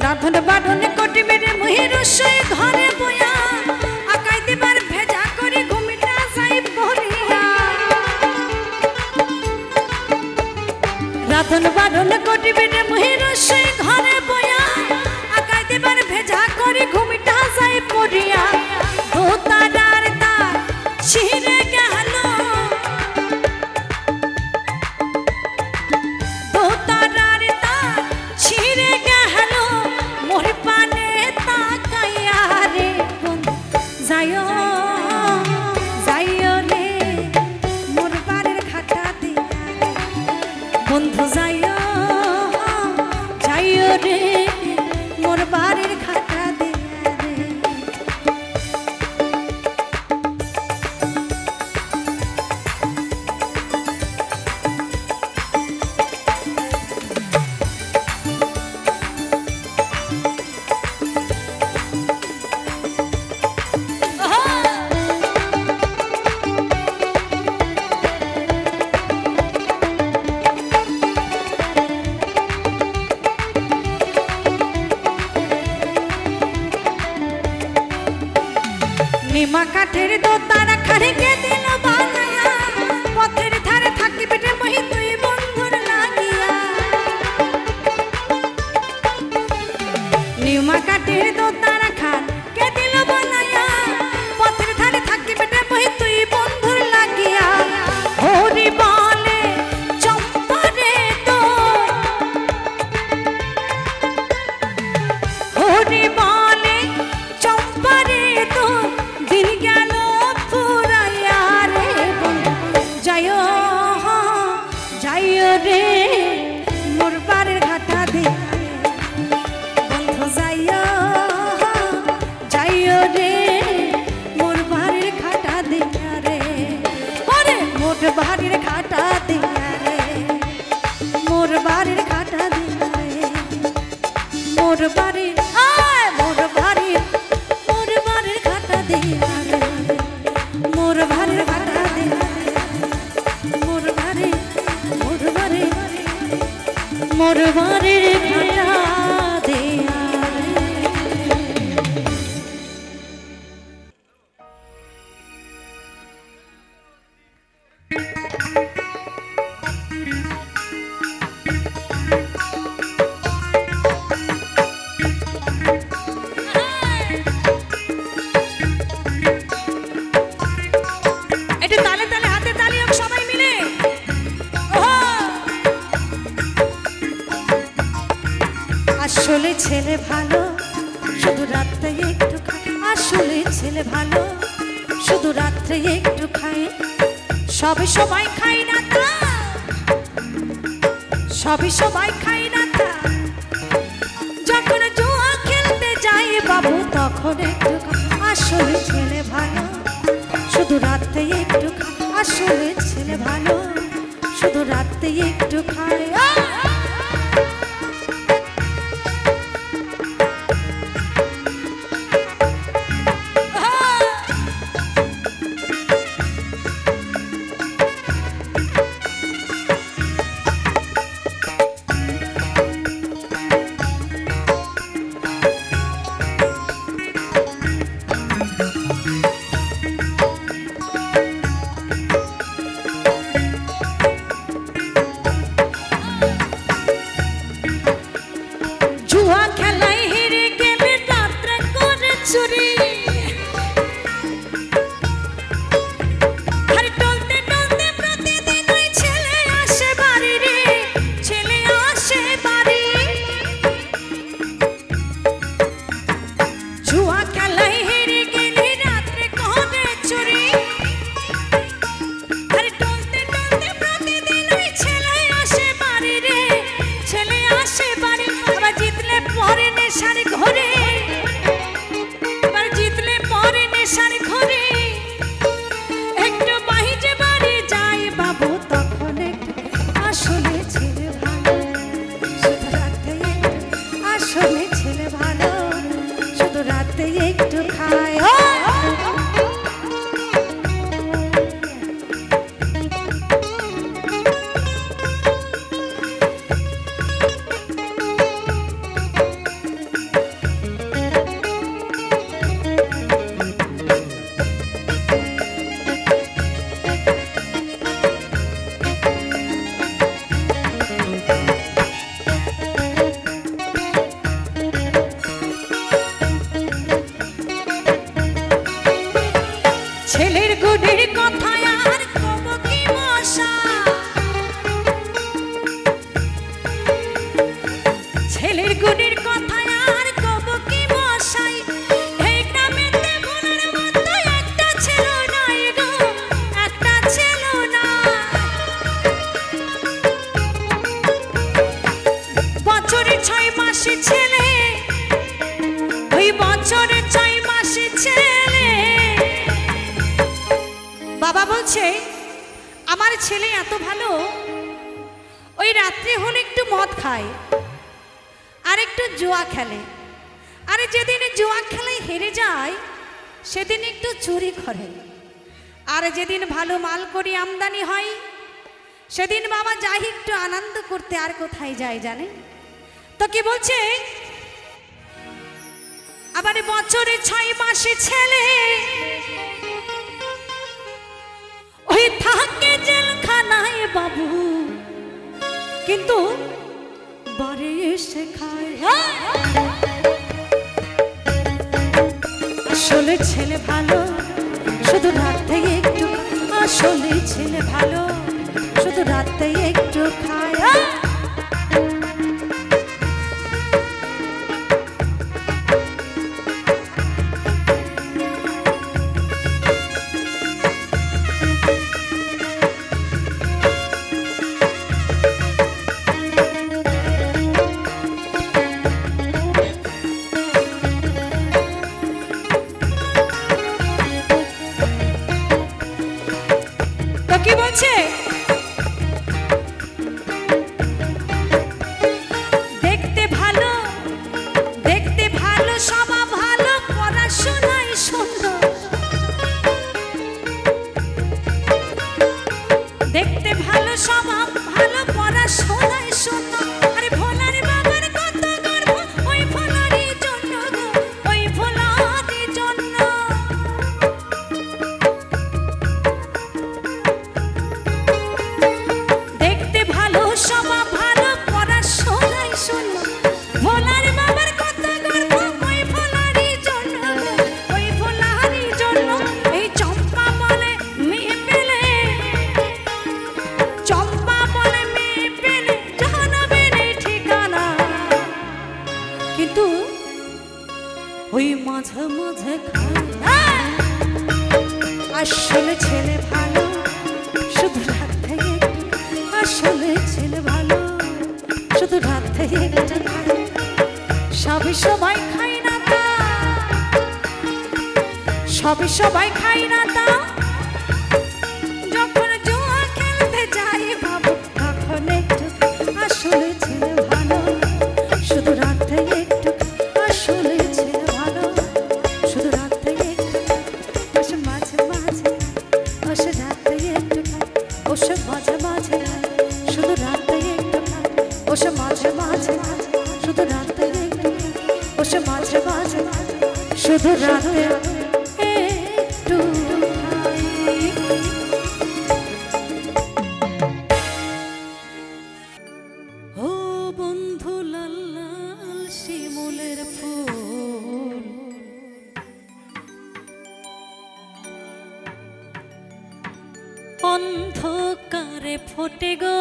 রাধন বাঁধন কোটি মেরে মুহির সই ঘরে বয়া আকাই দিবার ভেজা করে ঘুমিটা যাই পড়িয়া রাধন বাঁধন কোটি মেরে মুহির সই ঘরে বয়া আকাই দিবার ভেজা করে ঘুমিটা যাই পড়িয়া দোতারার তার ছিঁড়ে গেল দোতারার তার ছিঁড়ে গেল মোর পানে তাকাইয়া রে যাইও যাইও রে মোর বাড়ির খাটা দিয়া রে বন্ধু যাইও যাইও রে মোর বাড়ির খাটা দিয়া রে নিমা কাঠের দোতারা খাড়িকে দিল বানায়া পথের ধারে থাকিবে রে মহি তুই বন্ধুর লাগিয়া নিমা কাঠের দোতারা খাড়িকে দিল বানায়া পথের ধারে থাকিবে রে মহি তুই বন্ধুর লাগিয়া হরি বলে চম্পারে তো হরি বলে চম্পারে তো দিন গেল ফুরাইয়া রে যাইও যাইও রে মোর বাড়ির ঘাটা দিয়া রে বন্ধু যাইও যাইও রে মোর বাড়ির ঘাটা দিয়া রে ওরে মোর বাড়ির ঘাটা দিয়া রে মোর বাড়ির ঘাটা দিয়া রে মোর বাড়ির মোর বাড়ির ঘাটা দিয়া রে মোর বাড়ির ঘাটা দিয়া রে মোর বাড়ির ঘাটা দিয়া রে ছেলে ভালো শুধু রাত্রে একটু খায় আসলে ছেলে ভালো শুধু রাত্রে একটু খায় সবে সবাই খায় না তা সবে সবাই খায় না তা যখন জুয়া খেলতে যায় বাবু তখন একটু খায় আসলে ছেলে ভালো শুধু রাত্রে একটু খায় আসলে ছেলে ভালো শুধু রাত্রে একটু খায় ছেলের গুণের কথা আর কব কি মশা ছেলের গুণের কথা আর কব কি মশাই এই গ্রামেতে ভোলার মতো একটা ছিল না গো একটা ছিল না বছরে 6 মাসে ছেলে ওই বছরে 6 মাসে ছেলে বাবা বলছে আমার ছেলে এত ভালো ওই রাত্রে হলে একটু মদ খায় আর একটু জুয়া খেলে আরে যেদিন জুয়া খেলায় হেরে যায় সেদিন একটু চুরি করে আর যেদিন ভালো মাল করে আমদানি হয় সেদিন বাবা যায় একটু আনন্দ করতে আর কোথায় যায় জানে তো কি বলছে আবার বছরে 6 মাসে ছেলে ওই থাকে জেলখানায় বাবু কিন্তু বারে এসে খায় আসলে ছেলে ভালো শুধু রাতে একটু আসলে ছেলে ভালো শুধু রাতে একটু খায় কি বলছে দেখতে ভালো স্বভাব ভালো পড়াশোনায় সুন্দর দেখতে ভালো স্বভাব ভালো পড়াশোনায় সুন্দর আরে ভোলার বাবার কত গর্ব ওই ভোলারই জন্য ওই ভোলারই জন্য ওই মাঝে মাঝে খায় আসলে ছেলে ভালো শুধু রাত থেকে আসলে ছেলে ভালো শুধু রাত থেকে একটা খায় সবে সবাই খাই না তা সবে সবাই খাই না তা যখন জুয়া খেলতে যাই বাবু তখন একটু আসলে ছেলে ভালো শুধু রাত থেকে একটু আসলে ছেলে ভালো শুধু রাত থেকে একটু মাঝে মাঝে ওসে রাত থেকে একটু ওসে মাঝে মাঝে শুধু রাত থেকে একটু ওসে মাঝে মাঝে শুধু রাত থেকে একটু ওসে মাঝে মাঝে শুধু রাতে একটু ও বন্ধু লাল লাল শিমুলের ফুল অন্ধকারে ফোটে গো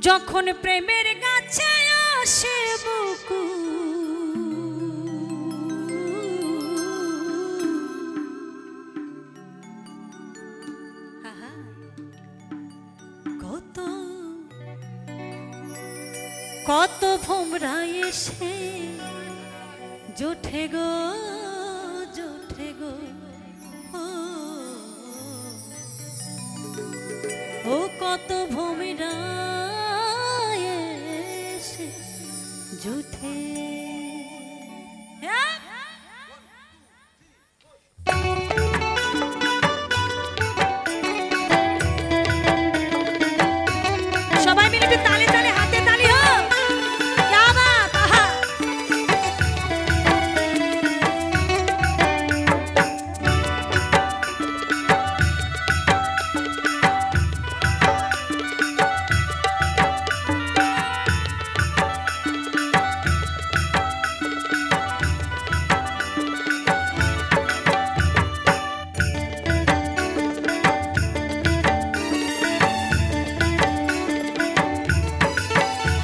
যখন প্রেমের গাছে আসে বুকু কত কত ভোমরা এসে জোঠে গো ও কত ভোমরা জুঠে সবাই মিলে একটু তালে তালে হাতে তালি হোক क्या बात आहा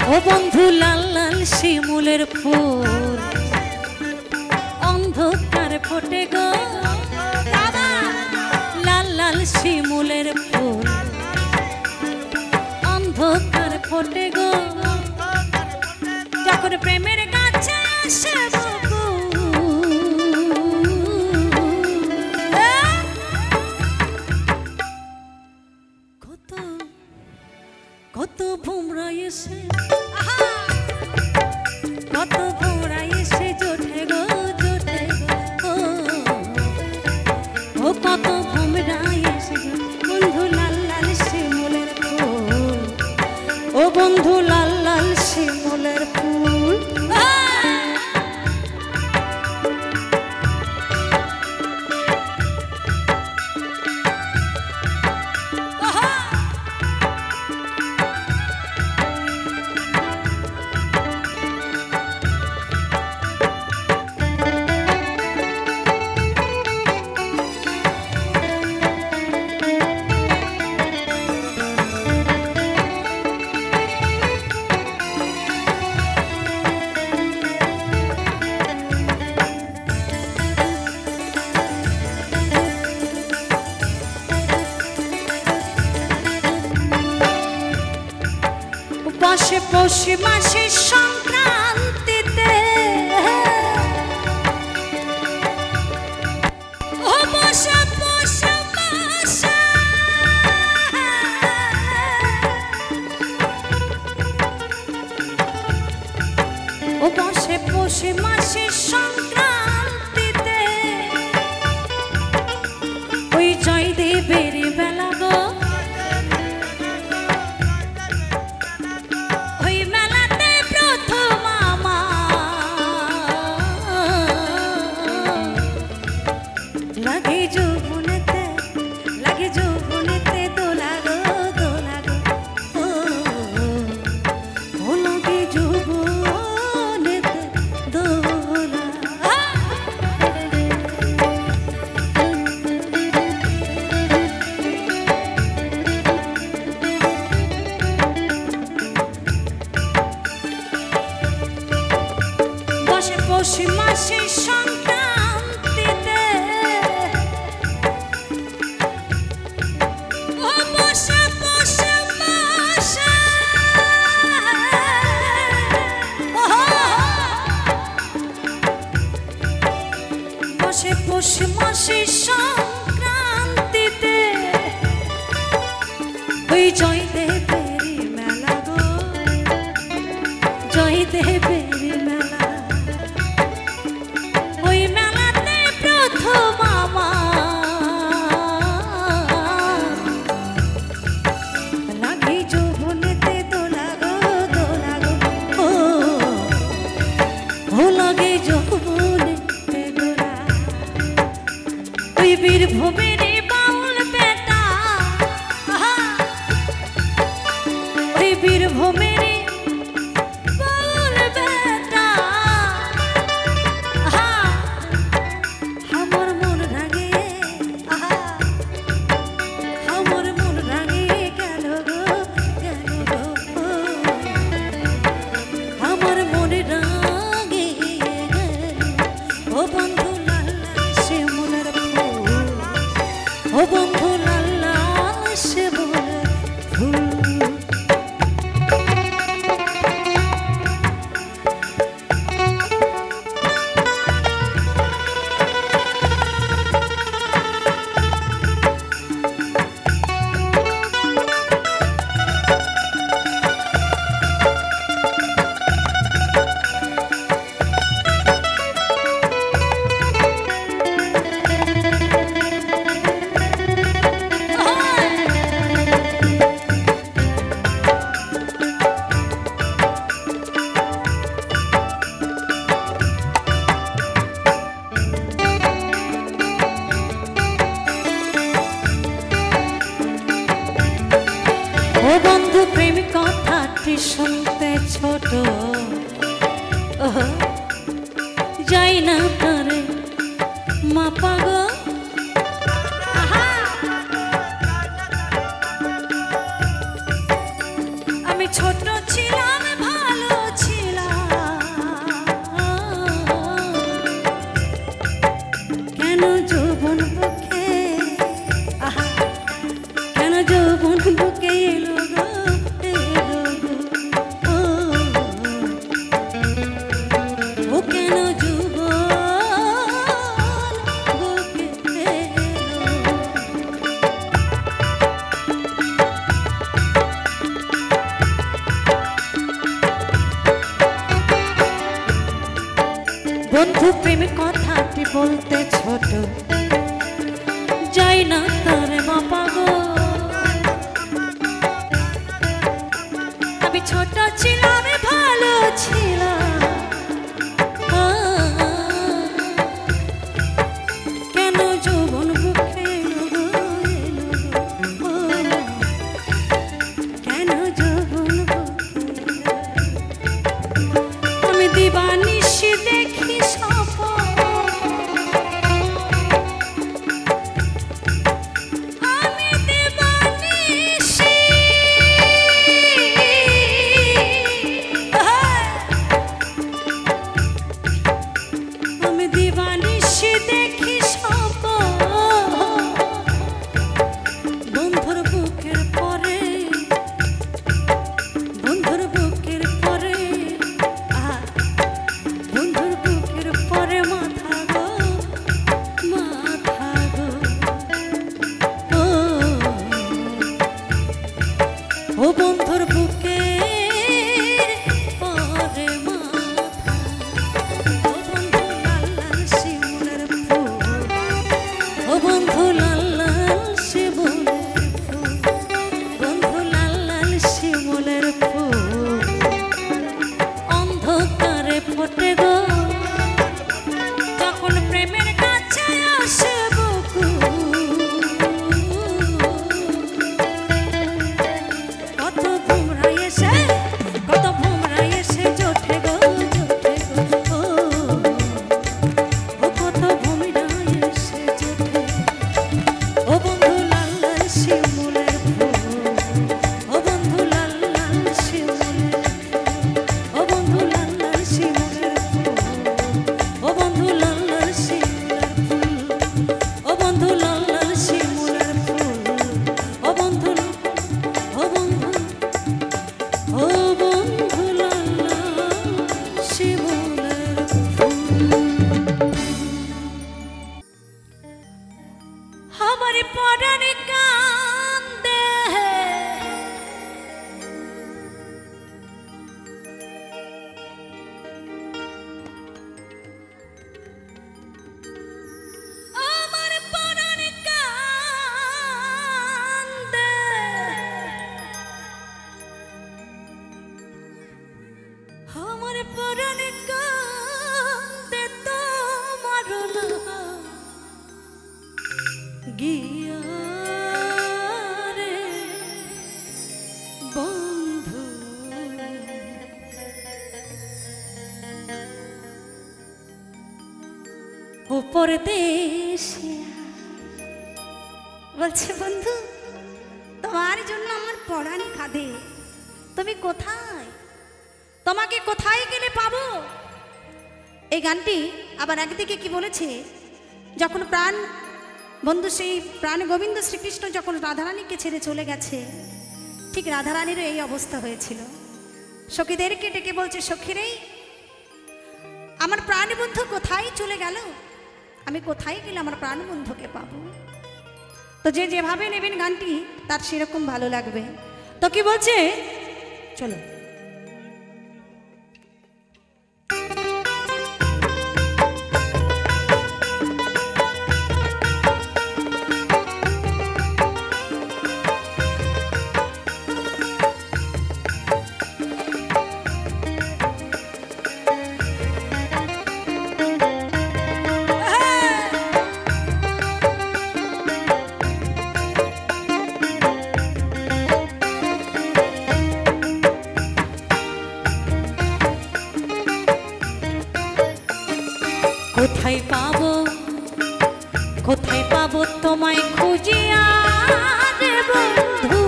ও বন্ধু লাল লাল শিমুলের ফুল অন্ধকার ফোটে গো লাল লাল শিমুলের ফুল অন্ধকার ফোটে গো যখন প্রেমের কাছে আসে কত কত ভোমরা এসে কত ভোমরা এসে জোঠে গো ও কত ভোমরা এসে বন্ধু লাল লাল শিমুলের ফুল ও বন্ধু লাল লাল শিমুলের ফুল পাশে পৌষে মাসে সংক্রান্তিতে ও বসা বসা বসা ও পাশে পৌষে মাসে সংক্রান্তিতে ওই জয়দেবের বেলা গো লাগে যৌবনেতে দোলা গো ও লাগে যৌবনেতে দোলা মাসের সংক্রান্তিতে ও বসে বসে বসে বসে বসে মাসের সংক্রান্তিতে ওই জয়দেবের মেলা গো জয়দেবের মেলা ওই মেলাতে প্রথম আমার লাগে যৌবনেতে দোলা গো ও লাগে যৌবনেতে দোলা ওই বীরভূমের বাউল বেটা ওই বীরভূমের বাউল বেটা আমার মন রাগে আমার মন রাগে গেল গো আমার মন রাগে গেল ও বন্ধু লাল সে মনের ফুল ও বন্ধু লাল সে মনের ফুল ও বন্ধু প্রেম কথাটি শুনতে ছোট যাই না তারে মাপা গো আমি ছোট ছিলাম ভালো ছিলাম কেন যৌবন বুকে কেন যৌবন বুকে এলো গো ও কেন যৌবন বুকে এলো বন্ধু প্রেমের কথাটি বলতে ছোট যাই না তারে মাপা গো আমি ছোট ছিলাম ভালো ছিলাম কেন যৌবন বুকে এলো গো, কেন যৌবন বুকে এলো? আমি দিবানিশি দেখি স্বপ্ন আমি দিবানিশি আমি দিবানিশি দেখি স্বপ্ন বন্ধুর বুকের পরে বন্ধুর বুকের পরে বন্ধুর বুকের পরে মাথা গো ও বন্ধুর বুকের পরে মাথা ও বন্ধু লাল লাল শিমুলের ফুল ও বন্ধু লাল লাল শিমুলের ফুল বন্ধু লাল লাল শিমুলের ফুল অন্ধকারে ফোটে গো যখন প্রেমের কাছে আসে বুকু কত ঘুমরাই পরদেশিয়া। বলছে বন্ধু তোমার জন্য আমার পরাণ কাঁদে, তুমি কোথায়, তোমাকে কোথায় গেলে পাবো। এই গানটি আবার একদিকে কি বলেছে, যখন প্রাণ বন্ধু সেই প্রাণ গোবিন্দ শ্রীকৃষ্ণ যখন রাধারানীকে ছেড়ে চলে গেছে, ঠিক রাধারানীরও এই অবস্থা হয়েছিল। সখীদেরকে ডেকে বলছে, সখীরে আমার প্রাণবন্ধু কোথায় চলে গেল, আমি কোথায় গেলে আমার প্রাণবন্ধুকে পাবো। তো যে যেভাবে নেবেন গানটি তার সেরকম ভালো লাগবে। তো কি বলছে, চলো। কোথায় পাবো, কোথায় পাবো তোমায় খুঁজিয়া রে বন্ধু,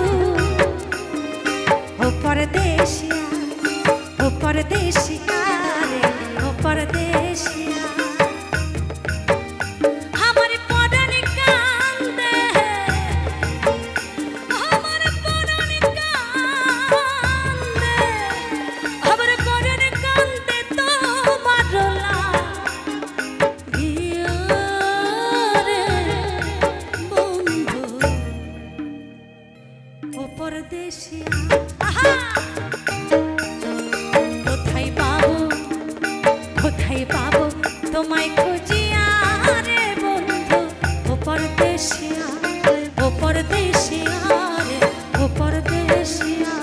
ও পরদেশিয়া, ও পরদেশিয়া রে, ও পরদেশিয়া। আমার পরাণ কান্দে, আমার পরাণ কান্দে, আমার পরাণ কান্দে তোমার পরদেশিয়া। কোথায় পাবো, কোথায় পাবো তোমায় খুঁজিয়া রে বন্ধু, ও পরদেশিয়া, ও পরদেশিয়া রে, ও পরদেশিয়া।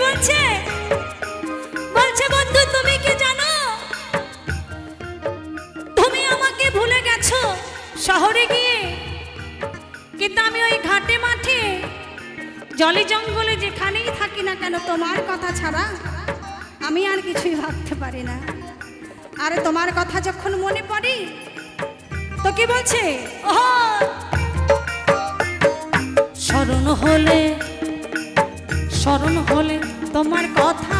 বলছে বলছে বন্ধু তুমি কি জানো তুমি আমাকে ভুলে গেছো শহরে গিয়ে, কিন্তু আমি ওই ঘাটে মাঠে জলে জঙ্গলে যেখানেই থাকি না কেন তোমার কথা ছাড়া আমি আর কিছুই ভাবতে পারি না। আরে তোমার কথা যখন মনে পড়ে তো কি বলছে, ও স্মরণ হলে তোমার কথা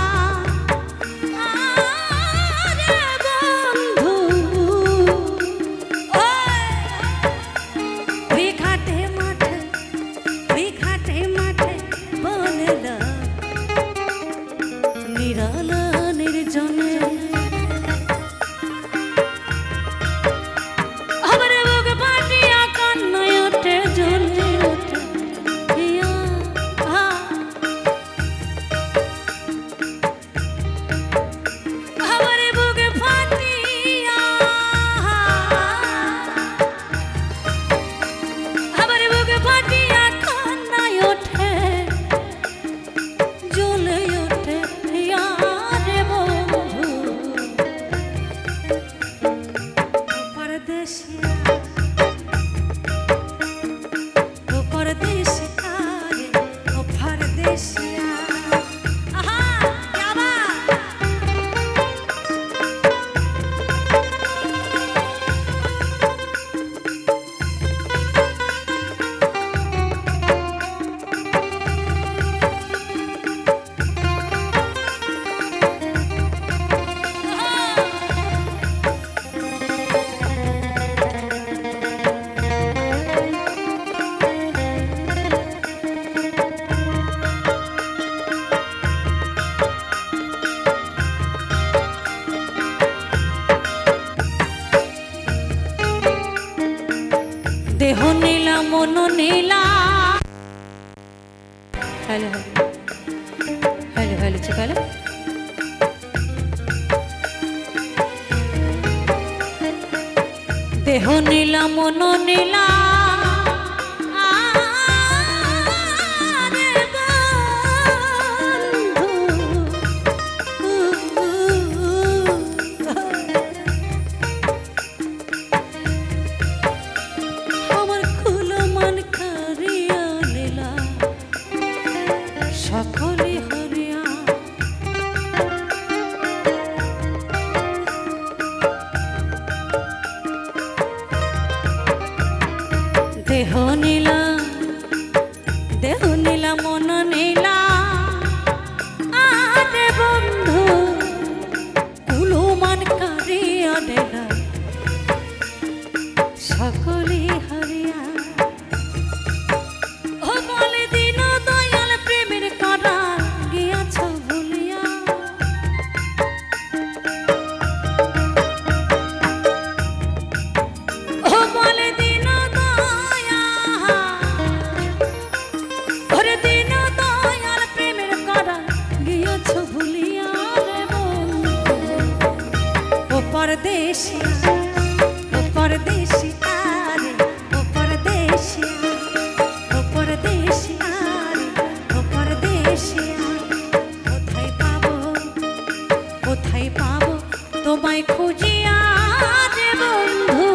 দেহ নীলা মন নীলা। হ্যালো হ্যালো হ্যালো হ্যালো, দেহ নীলা মন নীলা দেহ নীলা মন নীলা আরে বন্ধু কুলমান কারিয়া দেলা সকলে হরিয়া। ও বলে দিন দয়াল প্রেমের করা গিয়াছ ভুলিয়া, ও বলে দিন কোথায় পাবো তোমায় খুঁজিয়া রে বন্ধু,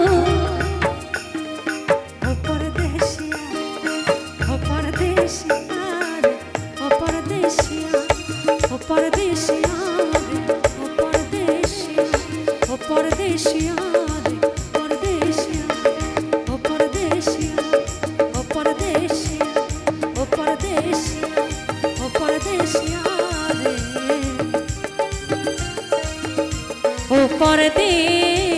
ও পরদেশিয়া ও পরদেশিয়া ও পরদেশিয়া ও পরদেশিয়া ও পরদেশিয়া ও পরদেশিয়া পরদেশিয়া ও পরদেশিয়া ও পরদেশিয়া ও পরদেশিয়া ও পরদেশিয়া ও পরদেশিয়া।